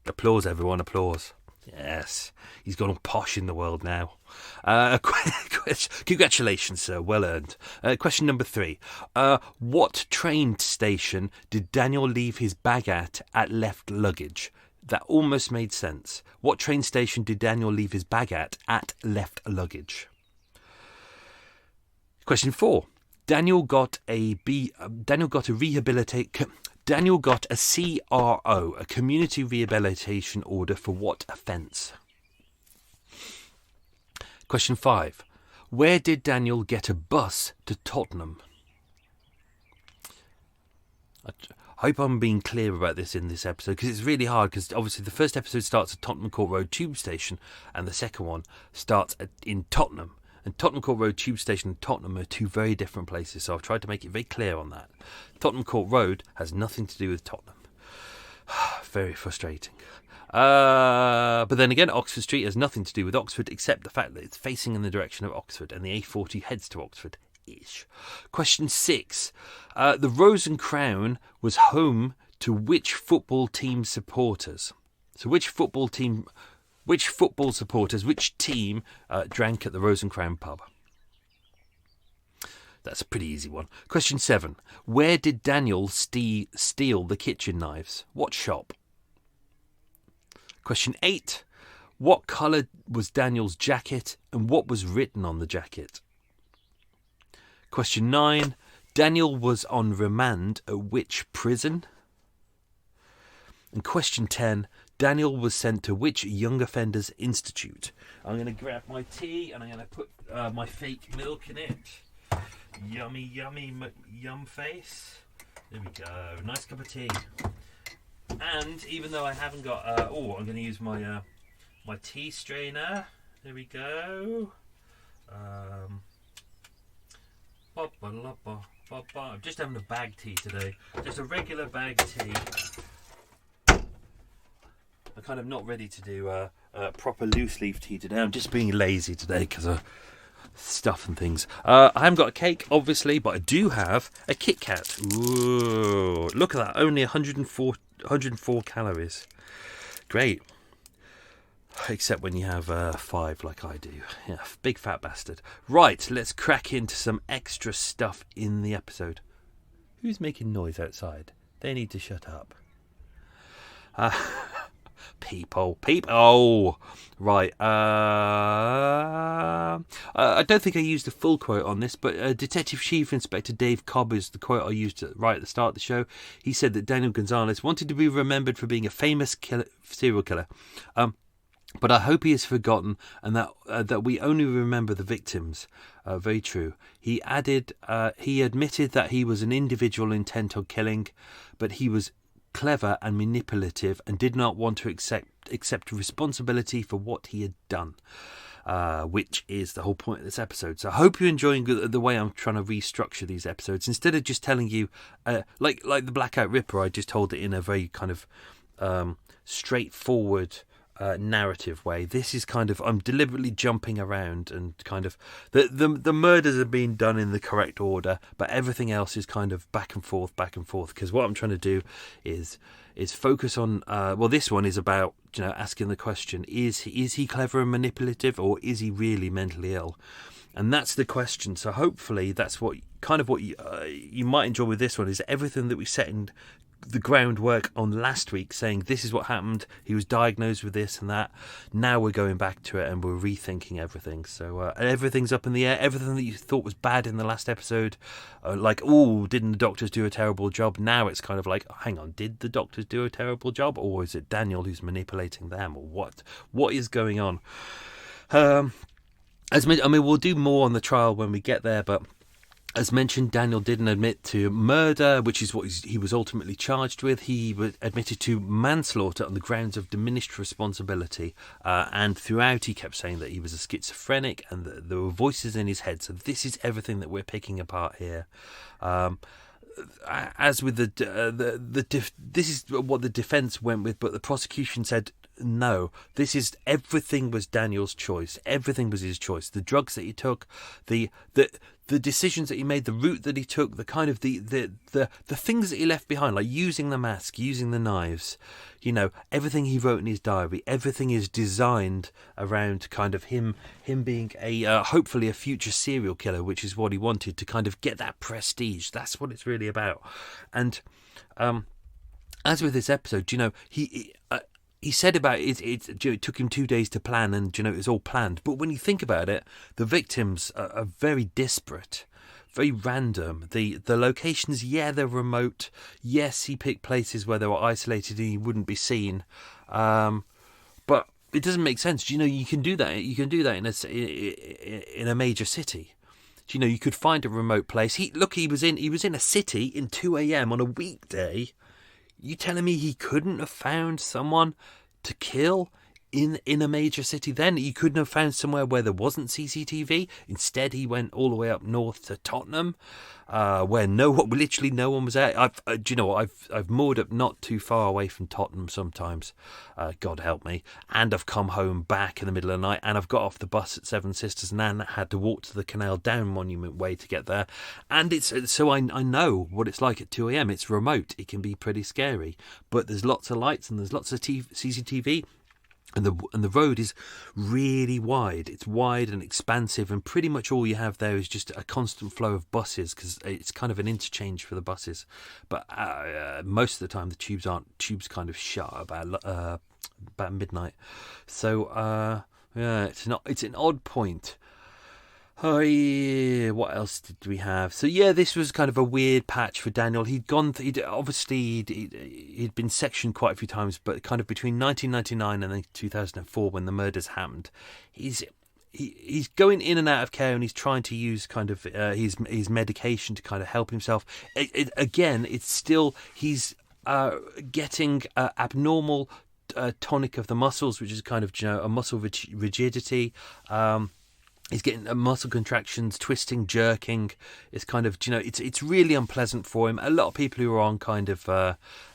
[SPEAKER 1] Applause, everyone, applause. Yes, he's gone all posh in the world now. Congratulations, sir, well earned. Question number 3. What train station did Daniel leave his bag at left luggage? That almost made sense. What train station did Daniel leave his bag at left luggage? Question 4. Daniel got a CRO, a community rehabilitation order, for what offence? Question 5. Where did Daniel get a bus to Tottenham? I hope I'm being clear about this in this episode, because it's really hard, because obviously the first episode starts at Tottenham Court Road Tube Station and the second one starts in Tottenham. And Tottenham Court Road Tube Station and Tottenham are two very different places, so I've tried to make it very clear on that. Tottenham Court Road has nothing to do with Tottenham. Very frustrating. But then again, Oxford Street has nothing to do with Oxford, except the fact that it's facing in the direction of Oxford and the A40 heads to Oxford. Question 6. The Rose and Crown was home to which football team supporters? So which team drank at the Rose and Crown pub? That's a pretty easy one. Question 7. Where did Daniel steal the kitchen knives? What shop? Question 8. What colour was Daniel's jacket and what was written on the jacket? Question 9. Daniel was on remand at which prison? And question 10. Daniel was sent to which Young Offenders Institute? I'm going to grab my tea and I'm going to put my fake milk in it. Yummy, yummy, yum face. There we go. Nice cup of tea. And even though I haven't got... I'm going to use my my tea strainer. There we go. I'm just having a bag tea today. Just a regular bag tea. I'm kind of not ready to do proper loose leaf tea today. I'm just being lazy today because of stuff and things. I haven't got a cake, obviously, but I do have a Kit Kat. Ooh, look at that. Only 104 calories. Great. Except when you have 5 like I do. Yeah, big fat bastard. Right, let's crack into some extra stuff in the episode. Who's making noise outside? They need to shut up. People. Right. I don't think I used a full quote on this, but Detective Chief Inspector Dave Cobb is the quote I used right at the start of the show. He said that Daniel Gonzales wanted to be remembered for being a famous serial killer. But I hope he is forgotten and that we only remember the victims. Very true. He added, he admitted that he was an individual intent on killing, but he was clever and manipulative and did not want to accept responsibility for what he had done, which is the whole point of this episode. So I hope you're enjoying the way I'm trying to restructure these episodes. Instead of just telling you, like the Blackout Ripper, I just told it in a very kind of straightforward narrative way. This is kind of, I'm deliberately jumping around and kind of the murders are being done in the correct order, but everything else is kind of back and forth, because what I'm trying to do is focus on this one is about, asking the question, is he clever and manipulative, or is he really mentally ill? And that's the question. So hopefully that's what you might enjoy with this one, is everything that we set in the groundwork on last week, saying this is what happened, he was diagnosed with this and that. Now we're going back to it and we're rethinking everything. So everything's up in the air. Everything that you thought was bad in the last episode, like, oh, didn't the doctors do a terrible job? Now it's kind of like, hang on, did the doctors do a terrible job, or is it Daniel who's manipulating them, or what is going on? We'll do more on the trial when we get there, but as mentioned, Daniel didn't admit to murder, which is what he was ultimately charged with. He admitted to manslaughter on the grounds of diminished responsibility. And throughout, he kept saying that he was a schizophrenic and that there were voices in his head. So this is everything that we're picking apart here. As with this is what the defence went with, but the prosecution said, no, everything was Daniel's choice. Everything was his choice. The drugs that he took, the decisions that he made, the route that he took, the kind of the things that he left behind, like using the mask, using the knives, everything he wrote in his diary, everything is designed around kind of him being hopefully a future serial killer, which is what he wanted, to kind of get that prestige. That's what it's really about. And as with this episode, he said about it, it took him 2 days to plan, and it was all planned. But when you think about it, the victims are very disparate, very random. The locations, they're remote. Yes, he picked places where they were isolated and he wouldn't be seen. But it doesn't make sense. You can do that. You can do that in a major city. You could find a remote place. He was in a city in 2 a.m. on a weekday. You telling me he couldn't have found someone to kill in a major city then? He couldn't have found somewhere where there wasn't CCTV? Instead, he went all the way up north to Tottenham, where literally no one was there. I've moored up not too far away from Tottenham sometimes, God help me, and I've come home back in the middle of the night, and I've got off the bus at Seven Sisters and then had to walk to the Canal Down Monument Way to get there, and I know what it's like at 2 a.m. It's remote. It can be pretty scary, but there's lots of lights and there's lots of CCTV. And the road is really wide. It's wide and expansive, and pretty much all you have there is just a constant flow of buses, because it's kind of an interchange for the buses. But most of the time, the tubes kind of shut about midnight. So it's an odd point. Oh yeah, what else did we have? So this was kind of a weird patch for Daniel. He'd been sectioned quite a few times, but kind of between 1999 and then 2004, when the murders happened, he's going in and out of care, and he's trying to use kind of his medication to kind of help himself. It's still he's getting abnormal tonic of the muscles, which is kind of a muscle rigidity. He's getting muscle contractions, twisting, jerking. It's kind of, it's really unpleasant for him. A lot of people who are on kind of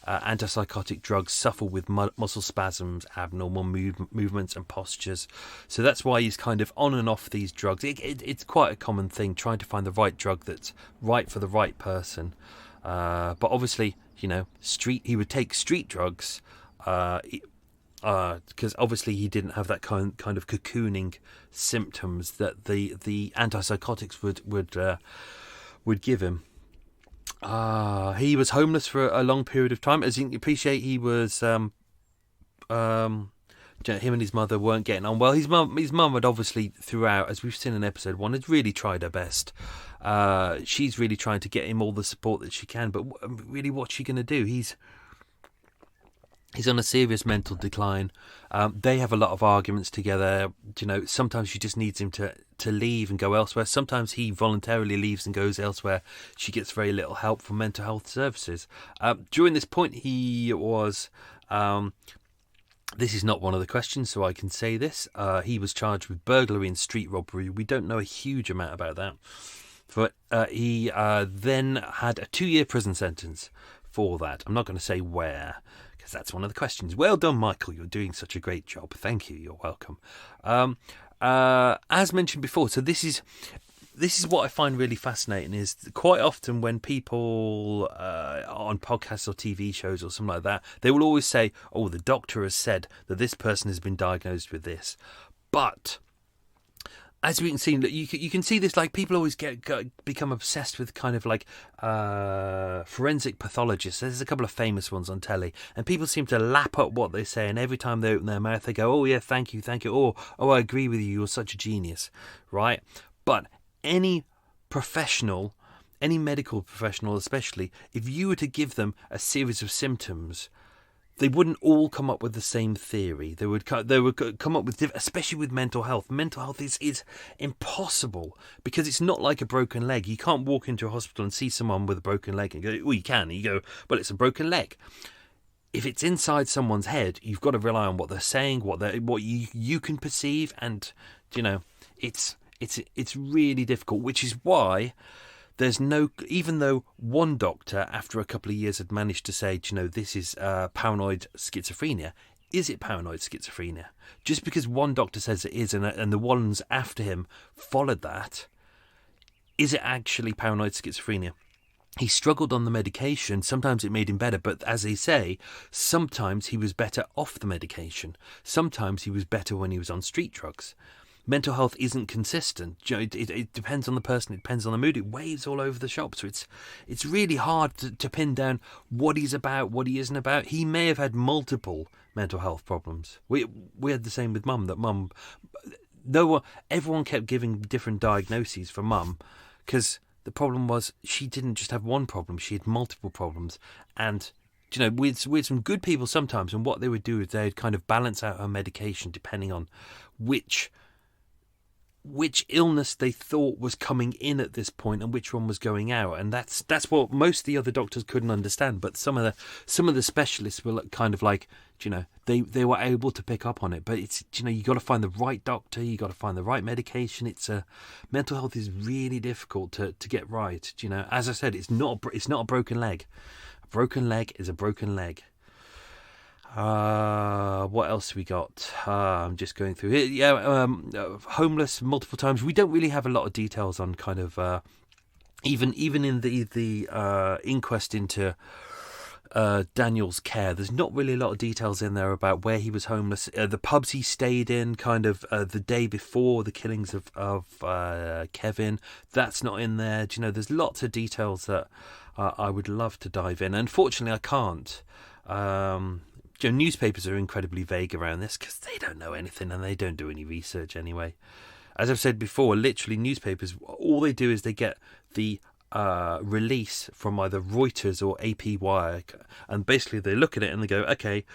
[SPEAKER 1] antipsychotic drugs suffer with muscle spasms, abnormal movements and postures. So that's why he's kind of on and off these drugs. It's quite a common thing, trying to find the right drug that's right for the right person. But obviously, he would take street drugs, because obviously he didn't have that kind of cocooning symptoms that the antipsychotics would give him. He was homeless for a long period of time. As you can appreciate, he was him and his mother weren't getting on well. His mum had obviously, throughout, as we've seen in episode 1, had really tried her best. She's really trying to get him all the support that she can, but really, what's she going to do? He's on a serious mental decline. They have a lot of arguments together. Sometimes she just needs him to leave and go elsewhere. Sometimes he voluntarily leaves and goes elsewhere. She gets very little help from mental health services. During this point, he was... this is not one of the questions, so I can say this. He was charged with burglary and street robbery. We don't know a huge amount about that. But he then had a 2-year prison sentence for that. I'm not going to say where, because that's one of the questions. Well done, Michael. You're doing such a great job. Thank you. You're welcome. As mentioned before, so this is what I find really fascinating, is quite often when people on podcasts or TV shows or something like that, they will always say, oh, the doctor has said that this person has been diagnosed with this. But as we can see, you can see this, like, people always become obsessed with kind of like forensic pathologists. There's a couple of famous ones on telly, and people seem to lap up what they say, and every time they open their mouth, they go, "Oh yeah, thank you, oh, I agree with you, you're such a genius," right? But any professional, any medical professional especially, if you were to give them a series of symptoms, they wouldn't all come up with the same theory. They would come up with, especially with mental health. Mental health is impossible because it's not like a broken leg. You can't walk into a hospital and see someone with a broken leg and go, "Oh, you can." And you go, "Well, it's a broken leg." If it's inside someone's head, you've got to rely on what they're saying, what you can perceive, and it's really difficult. Which is why there's even though one doctor after a couple of years had managed to say, this is paranoid schizophrenia. Is it paranoid schizophrenia? Just because one doctor says it is, and the ones after him followed that, is it actually paranoid schizophrenia? He struggled on the medication. Sometimes it made him better, but as they say, sometimes he was better off the medication. Sometimes he was better when he was on street drugs. Mental health isn't consistent. It depends on the person. It depends on the mood. It waves all over the shop. So it's really hard to pin down what he's about, what he isn't about. He may have had multiple mental health problems. We had the same with Mum. That Mum, everyone kept giving different diagnoses for Mum, because the problem was she didn't just have one problem. She had multiple problems. And with some good people sometimes, and what they would do is they'd kind of balance out her medication depending on which illness they thought was coming in at this point and which one was going out. And that's what most of the other doctors couldn't understand. But some of the specialists were kind of like, they were able to pick up on it. But it's, you got to find the right doctor, you got to find the right medication. Mental health is really difficult to get right. As I said, it's not a broken leg. A broken leg is a broken leg. What else we got? I'm just going through here. Yeah, homeless multiple times. We don't really have a lot of details on kind of even in the inquest into Daniel's care. There's not really a lot of details in there about where he was homeless, the pubs he stayed in, kind of the day before the killings of Kevin. That's not in there. There's lots of details that I would love to dive in. Unfortunately, I can't. Newspapers are incredibly vague around this because they don't know anything and they don't do any research anyway. As I've said before, literally newspapers, all they do is they get the release from either Reuters or AP Wire, and basically they look at it and they go, okay,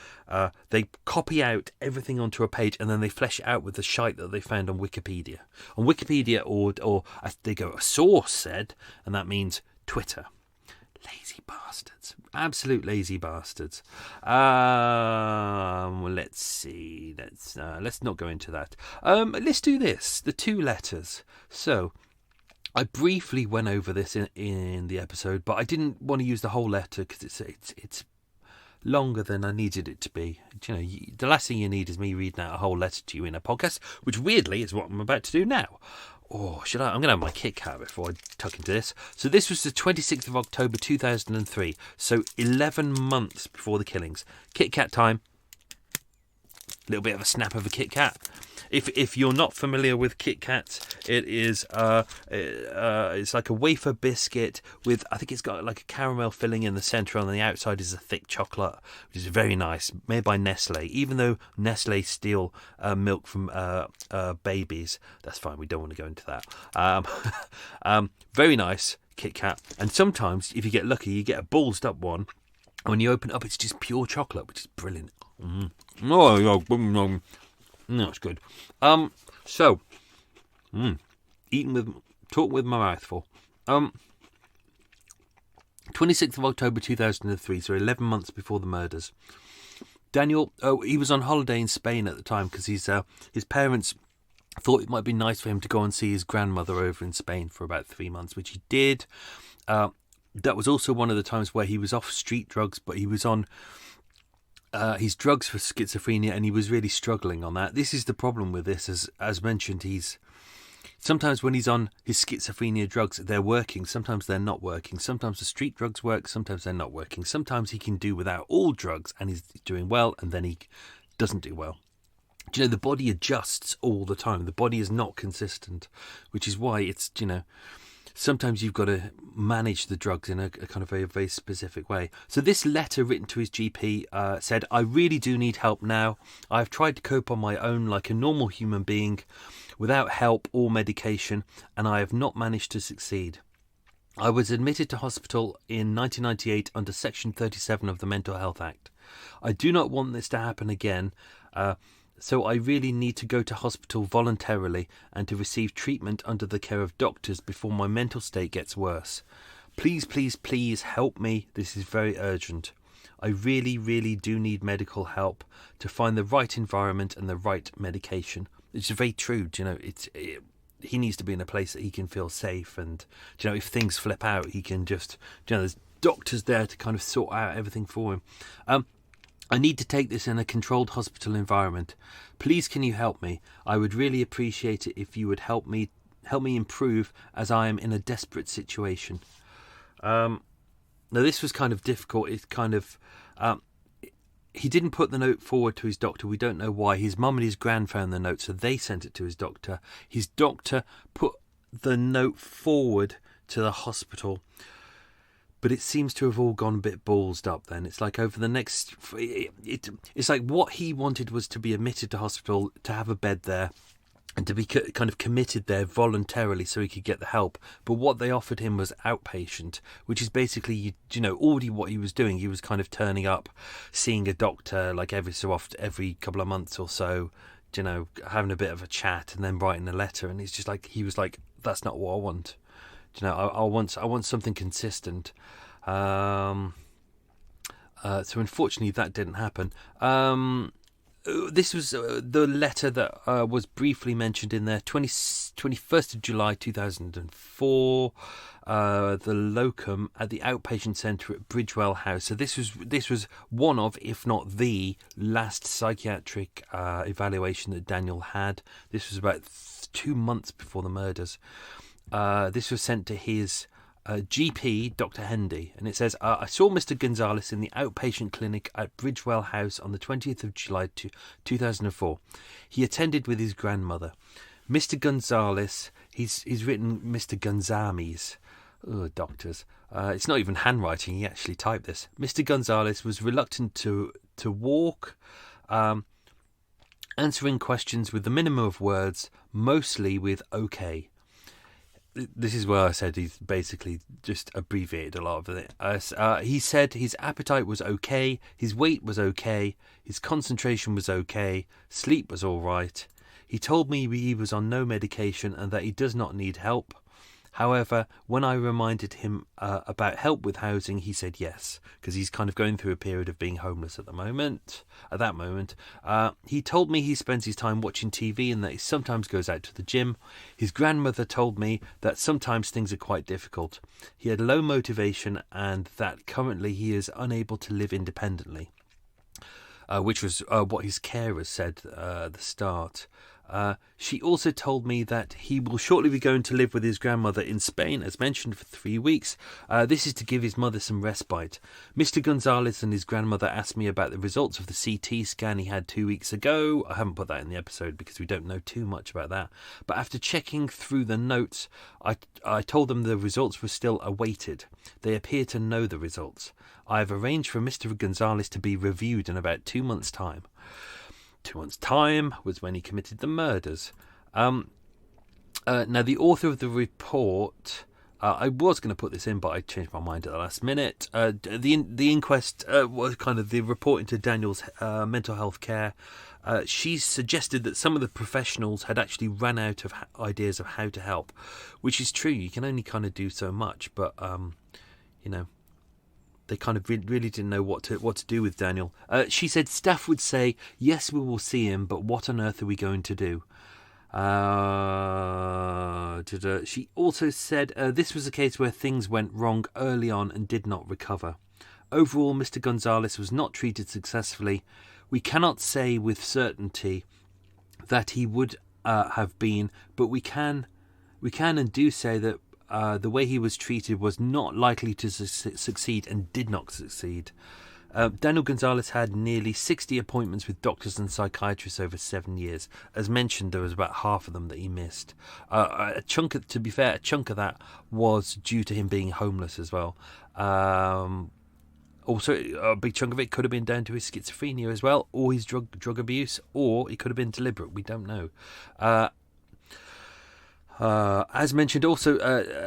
[SPEAKER 1] they copy out everything onto a page and then they flesh it out with the shite that they found on Wikipedia. On Wikipedia, or they go, a source said, and that means Twitter. Lazy bastards. Absolute lazy bastards. Let's see. Let's not go into that. Let's do this. The two letters. So, I briefly went over this in the episode, but I didn't want to use the whole letter because it's longer than I needed it to be. The last thing you need is me reading out a whole letter to you in a podcast, which weirdly is what I'm about to do now. Oh, should I? I'm going to have my Kit Kat before I tuck into this. So this was the 26th of October 2003. So 11 months before the killings. Kit Kat time. A little bit of a snap of a Kit Kat. If you're not familiar with Kit Kats, it is it's like a wafer biscuit with, I think it's got like a caramel filling in the centre, and on the outside is a thick chocolate, which is very nice, made by Nestle. Even though Nestle steal milk from babies, that's fine. We don't want to go into that. Very nice Kit Kat, and sometimes if you get lucky, you get a ballsed up one. When you open it up, it's just pure chocolate, which is brilliant. No, it's good. Talk with my mouth full. 26th of October 2003, so 11 months before the murders. Daniel, he was on holiday in Spain at the time because his parents thought it might be nice for him to go and see his grandmother over in Spain for about 3 months, which he did. That was also one of the times where he was off street drugs, but he was on his drugs for schizophrenia, and he was really struggling on that. This is the problem with this, as mentioned, sometimes when he's on his schizophrenia drugs, they're working, sometimes they're not working, sometimes the street drugs work, sometimes they're not working, sometimes he can do without all drugs and he's doing well, and then he doesn't do well. Do you know, the body adjusts all the time. The body is not consistent, which is why it's, sometimes you've got to manage the drugs in a kind of a very specific way. So this letter written to his GP said, I really do need help now. I've tried to cope on my own like a normal human being without help or medication, and I have not managed to succeed. I was admitted to hospital in 1998 under Section 37 of the Mental Health Act. I do not want this to happen again, so I really need to go to hospital voluntarily and to receive treatment under the care of doctors before my mental state gets worse. Please, please, please help me. This is very urgent. I really, really do need medical help to find the right environment and the right medication. It's very true, he needs to be in a place that he can feel safe, and if things flip out, he can just, there's doctors there to kind of sort out everything for him. I need to take this in a controlled hospital environment. Please, can you help me? I would really appreciate it if you would help me improve, as I am in a desperate situation. Now, this was kind of difficult. It's kind of he didn't put the note forward to his doctor. We don't know why. His mum and his gran found the note, so they sent it to his doctor. His doctor put the note forward to the hospital, but it seems to have all gone a bit ballsed up then. It's like over the next... It's like what he wanted was to be admitted to hospital, to have a bed there, and to be kind of committed there voluntarily so he could get the help. But what they offered him was outpatient, which is basically, already what he was doing. He was kind of turning up, seeing a doctor like every so often, every couple of months or so, having a bit of a chat and then writing a letter. And it's just like, he was like, that's not what I want. I want something consistent. So unfortunately that didn't happen. This was the letter that was briefly mentioned in there, 21st of July 2004, the locum at the outpatient centre at Bridgewell House. So this was one of, if not the last psychiatric evaluation that Daniel had. This was about 2 months before the murders. This was sent to his GP, Dr. Hendy, and it says, I saw Mr. Gonzales in the outpatient clinic at Bridgewell House on the 20th of July 2004. He attended with his grandmother. Mr. Gonzales, he's written Mr. Gonzames. Oh, doctors. It's not even handwriting, he actually typed this. Mr. Gonzales was reluctant to walk, answering questions with the minimum of words, mostly with okay. This is where I said he's basically just abbreviated a lot of it. He said his appetite was okay, his weight was okay, his concentration was okay, sleep was all right. He told me he was on no medication and that he does not need help. However, when I reminded him about help with housing, he said yes, because he's kind of going through a period of being homeless at that moment. He told me he spends his time watching TV and that he sometimes goes out to the gym. His grandmother told me that sometimes things are quite difficult. He had low motivation and that currently he is unable to live independently, which was what his carers said at the start. She also told me that he will shortly be going to live with his grandmother in Spain, as mentioned, for 3 weeks. This is to give his mother some respite. Mr. Gonzales and his grandmother asked me about the results of the CT scan he had 2 weeks ago. I haven't put that in the episode because we don't know too much about that. But after checking through the notes, I told them the results were still awaited. They appear to know the results. I have arranged for Mr. Gonzales to be reviewed in about 2 months' time. 2 months' time was when he committed the murders. Now, the author of the report, I was going to put this in, but I changed my mind at the last minute. The inquest was kind of the report into Daniel's mental health care. She suggested that some of the professionals had actually run out of ideas of how to help, which is true. You can only kind of do so much, but they kind of really didn't know what to do with Daniel. She said staff would say, yes, we will see him, but what on earth are we going to do? She also said this was a case where things went wrong early on and did not recover. Overall, Mr. Gonzales was not treated successfully. We cannot say with certainty that he would have been, but we can and do say that the way he was treated was not likely to succeed and did not succeed. Daniel Gonzales had nearly 60 appointments with doctors and psychiatrists over 7 years. As mentioned, there was about half of them that he missed. To be fair, a chunk of that was due to him being homeless as well. Also, a big chunk of it could have been down to his schizophrenia as well, or his drug abuse, or it could have been deliberate. We don't know. As mentioned, also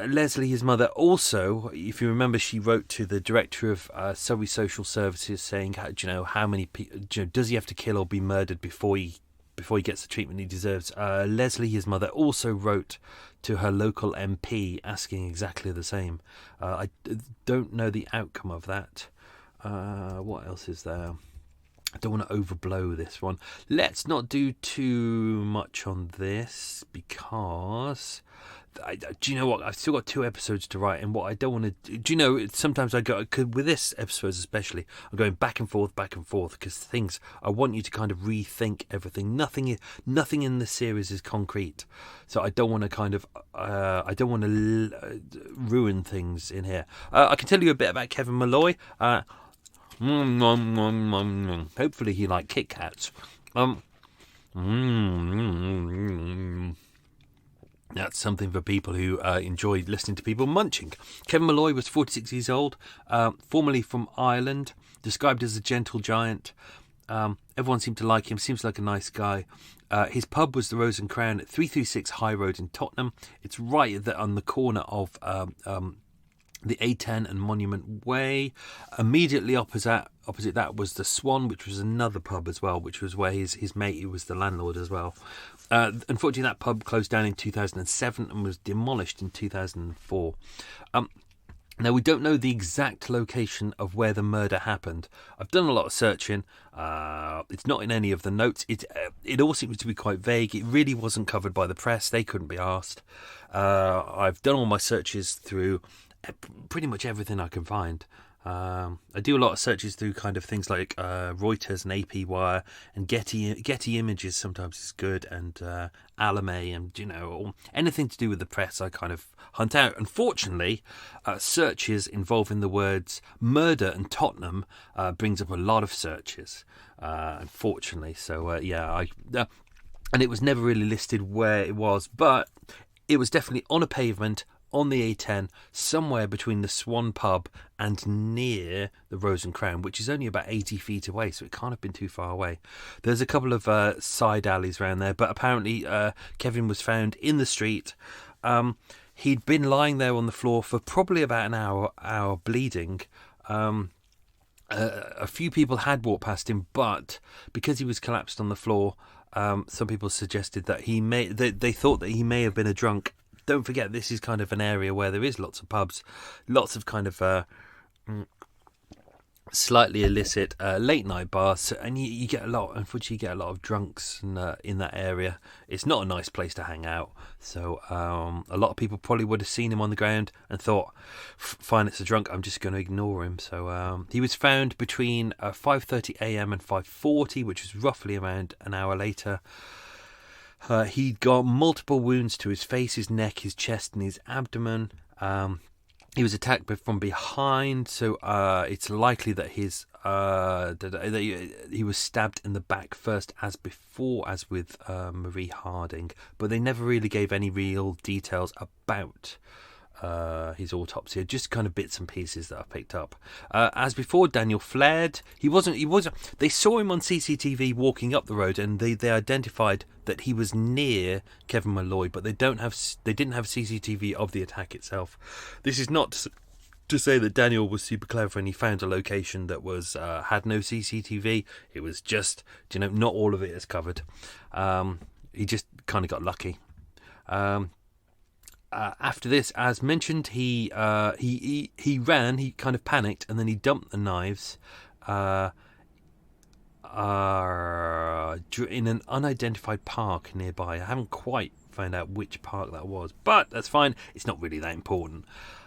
[SPEAKER 1] Leslie, his mother, also, if you remember, she wrote to the director of Surrey Social Services saying, how many people, does he have to kill or be murdered before he gets the treatment he deserves? Leslie, his mother, also wrote to her local MP asking exactly the same. I don't know the outcome of that. What else is there? I don't want to overblow this one. Let's not do too much on this because do you know what? I've still got 2 episodes to write, and what I don't want to do, sometimes I go, with this episode especially, I'm going back and forth because I want you to kind of rethink everything. Nothing in the series is concrete, so I don't want to ruin things in here. I can tell you a bit about Kevin Malloy. Hopefully he liked Kit Kats. That's something for people who enjoy listening to people munching. Kevin Malloy was 46 years old, formerly from Ireland, described as a gentle giant. Everyone seemed to like him, seems like a nice guy. His pub was the Rose and Crown at 336 High Road in Tottenham. It's right on the corner of the A10 and Monument Way. Immediately opposite that was the Swan, which was another pub as well, which was where his mate, who was the landlord as well. Unfortunately, that pub closed down in 2007 and was demolished in 2004. Now, we don't know the exact location of where the murder happened. I've done a lot of searching. It's not in any of the notes. It all seems to be quite vague. It really wasn't covered by the press. They couldn't be asked. I've done all my searches through pretty much everything I can find. I do a lot of searches through kind of things like Reuters and AP Wire, and Getty Images sometimes is good, and Alame, and anything to do with the press I kind of hunt out. Unfortunately, searches involving the words murder and Tottenham brings up a lot of searches, unfortunately. So and it was never really listed where it was, but it was definitely on a pavement on the A10, somewhere between the Swan pub and near the Rose and Crown, which is only about 80 feet away, so it can't have been too far away. There's a couple of side alleys around there, but apparently Kevin was found in the street. He'd been lying there on the floor for probably about an hour bleeding. A few people had walked past him, but because he was collapsed on the floor, some people suggested that they thought that he may have been a drunk. Don't forget, this is kind of an area where there is lots of pubs, lots of kind of slightly illicit late night bars, and you get unfortunately, you get a lot of drunks in that area. It's not a nice place to hang out, so a lot of people probably would have seen him on the ground and thought, fine, it's a drunk, I'm just going to ignore him. So he was found between 5:30 a.m. and 5:40, which was roughly around an hour later. He'd got multiple wounds to his face, his neck, his chest, and his abdomen. He was attacked from behind, so it's likely that he was stabbed in the back first, as with Marie Harding. But they never really gave any real details about his autopsy, just kind of bits and pieces that I picked up. As before, Daniel fled. He wasn't. They saw him on CCTV walking up the road, and they identified that he was near Kevin Malloy, but they didn't have CCTV of the attack itself. This is not to say that Daniel was super clever and he found a location that had no CCTV. It was just, not all of it is covered. He just kind of got lucky. After this, as mentioned, he ran. He kind of panicked, and then he dumped the knives in an unidentified park nearby. I haven't quite found out which park that was, but that's fine. It's not really that important.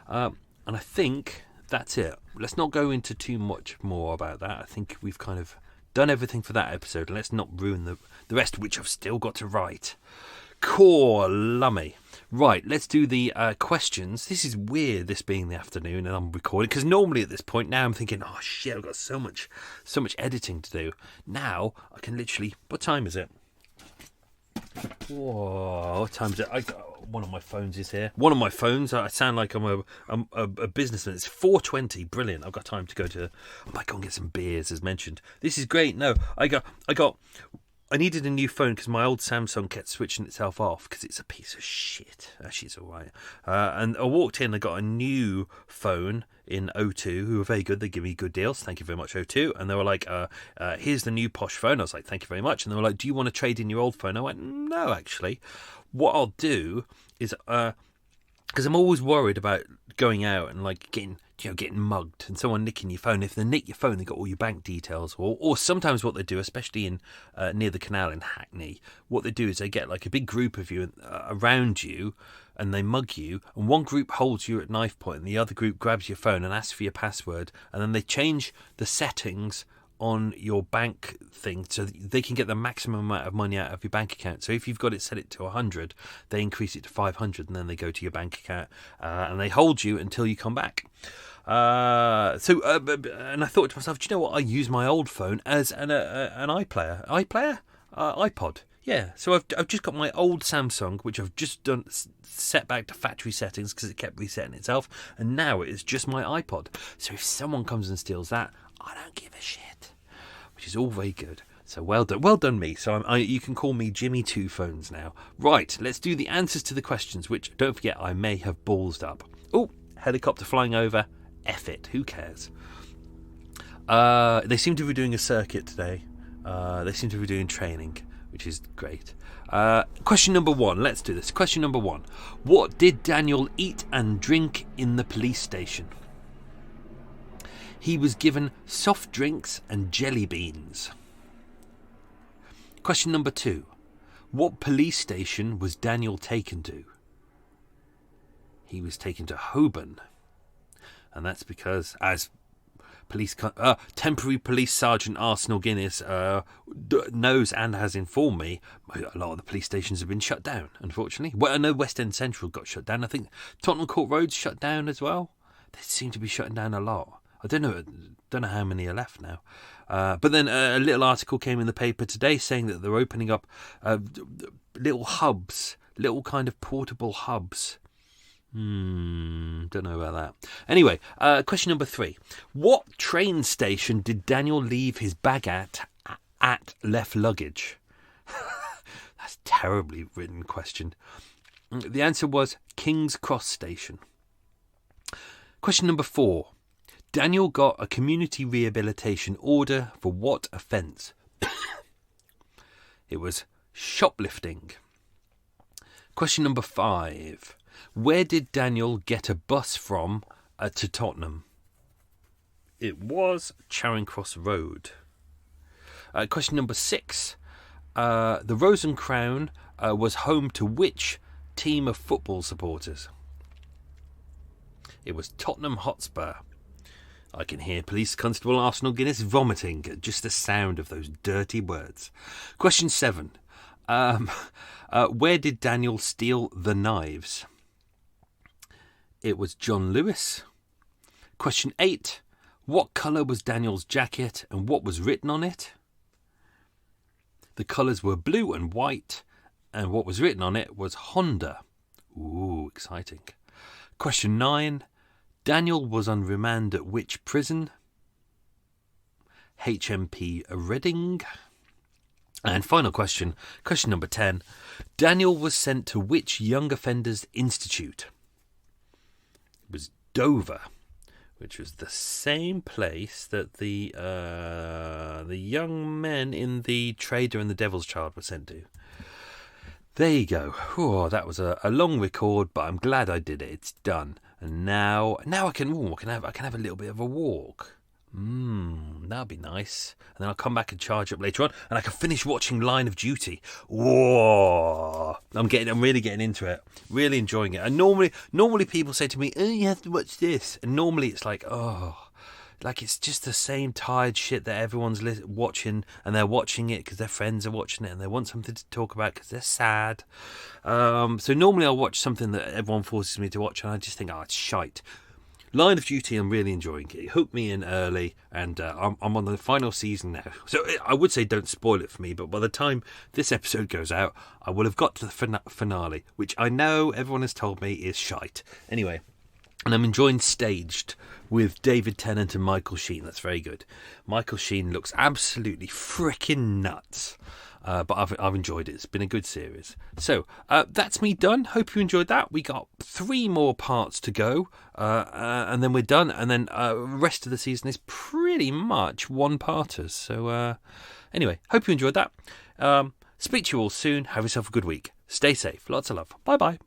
[SPEAKER 1] And I think that's it. Let's not go into too much more about that. I think we've kind of done everything for that episode. Let's not ruin the rest, which I've still got to write. Core lummy. Right, let's do the questions. This is weird, this being the afternoon and I'm recording, because normally at this point now I'm thinking, oh shit, I've got so much editing to do. Now I can literally, what time is it? Whoa, what time is it? One of my phones is here. One of my phones. I sound like I'm a businessman. It's 4:20. Brilliant. I've got time to go to. I might go and get some beers, as mentioned. This is great. No, I needed a new phone because my old Samsung kept switching itself off because it's a piece of shit. Actually, it's all right. And I walked in, I got a new phone in O2, who were very good. They give me good deals. Thank you very much, O2. And they were like, here's the new posh phone. I was like, thank you very much. And they were like, do you want to trade in your old phone? I went, no, actually. What I'll do is, because I'm always worried about going out and like getting mugged and someone nicking your phone. If they nick your phone, they got all your bank details. Or sometimes what they do, especially in near the canal in Hackney, what they do is they get like a big group of you around you, and they mug you. And one group holds you at knife point, and the other group grabs your phone and asks for your password, and then they change the settings on your bank thing so that they can get the maximum amount of money out of your bank account. So if you've got it set to 100, they increase it to 500, and then they go to your bank account and they hold you until you come back. And I thought to myself, do you know what? I use my old phone as an iPod. Yeah, so I've just got my old Samsung, which I've just done set back to factory settings because it kept resetting itself, and now it is just my iPod. So if someone comes and steals that, I don't give a shit, which is all very good. So well done me. So you can call me Jimmy Two Phones now. Right, let's do the answers to the questions, which, don't forget, I may have ballsed up. Oh, helicopter flying over. F it, who cares? They seem to be doing a circuit today. They seem to be doing training, which is great. Question number 1, let's do this. Question number 1. What did Daniel eat and drink in the police station? He was given soft drinks and jelly beans. Question number 2. What police station was Daniel taken to? He was taken to Holborn. And that's because, as temporary police sergeant Arsenal Guinness knows and has informed me, a lot of the police stations have been shut down, unfortunately. Well, I know West End Central got shut down. I think Tottenham Court Road's shut down as well. They seem to be shutting down a lot. I don't know how many are left now. But then a little article came in the paper today saying that they're opening up little hubs, little kind of portable hubs. Don't know about that. Anyway, question number 3. What train station did Daniel leave his bag at left luggage? That's a terribly written question. The answer was King's Cross Station. Question number 4. Daniel got a community rehabilitation order for what offence? It was shoplifting. Question number 5. Where did Daniel get a bus from to Tottenham? It was Charing Cross Road. Question number 6. The Rose and Crown was home to which team of football supporters? It was Tottenham Hotspur. I can hear Police Constable Arsenal Guinness vomiting at just the sound of those dirty words. Question 7. Where did Daniel steal the knives? It was John Lewis. Question 8. What colour was Daniel's jacket and what was written on it? The colours were blue and white, and what was written on it was Honda. Ooh, exciting. Question 9. Daniel was on remand at which prison? HMP Reading. And final question, question number 10. Daniel was sent to which Young Offenders Institute? It was Dover, which was the same place that the young men in The Trader and the Devil's Child were sent to. There you go. Oh, that was a long record, but I'm glad I did it. It's done. And now I can have a little bit of a walk. That'd be nice. And then I'll come back and charge up later on, and I can finish watching Line of Duty. Whoa! I'm really getting into it. Really enjoying it. And normally people say to me, "Oh, you have to watch this." And normally it's like, oh, like it's just the same tired shit that everyone's watching, and they're watching it because their friends are watching it and they want something to talk about because they're sad. So normally I'll watch something that everyone forces me to watch, and I just think, oh, it's shite. Line of Duty, I'm really enjoying it. It hooked me in early, and I'm on the final season now. So I would say don't spoil it for me, but by the time this episode goes out, I will have got to the finale, which I know everyone has told me is shite. Anyway, and I'm enjoying Staged with David Tennant and Michael Sheen. That's very good. Michael Sheen looks absolutely freaking nuts. But I've enjoyed it. It's been a good series. So that's me done. Hope you enjoyed that. We got 3 more parts to go, and then we're done. And then the rest of the season is pretty much one-parters. So anyway, hope you enjoyed that. Speak to you all soon. Have yourself a good week. Stay safe. Lots of love. Bye-bye.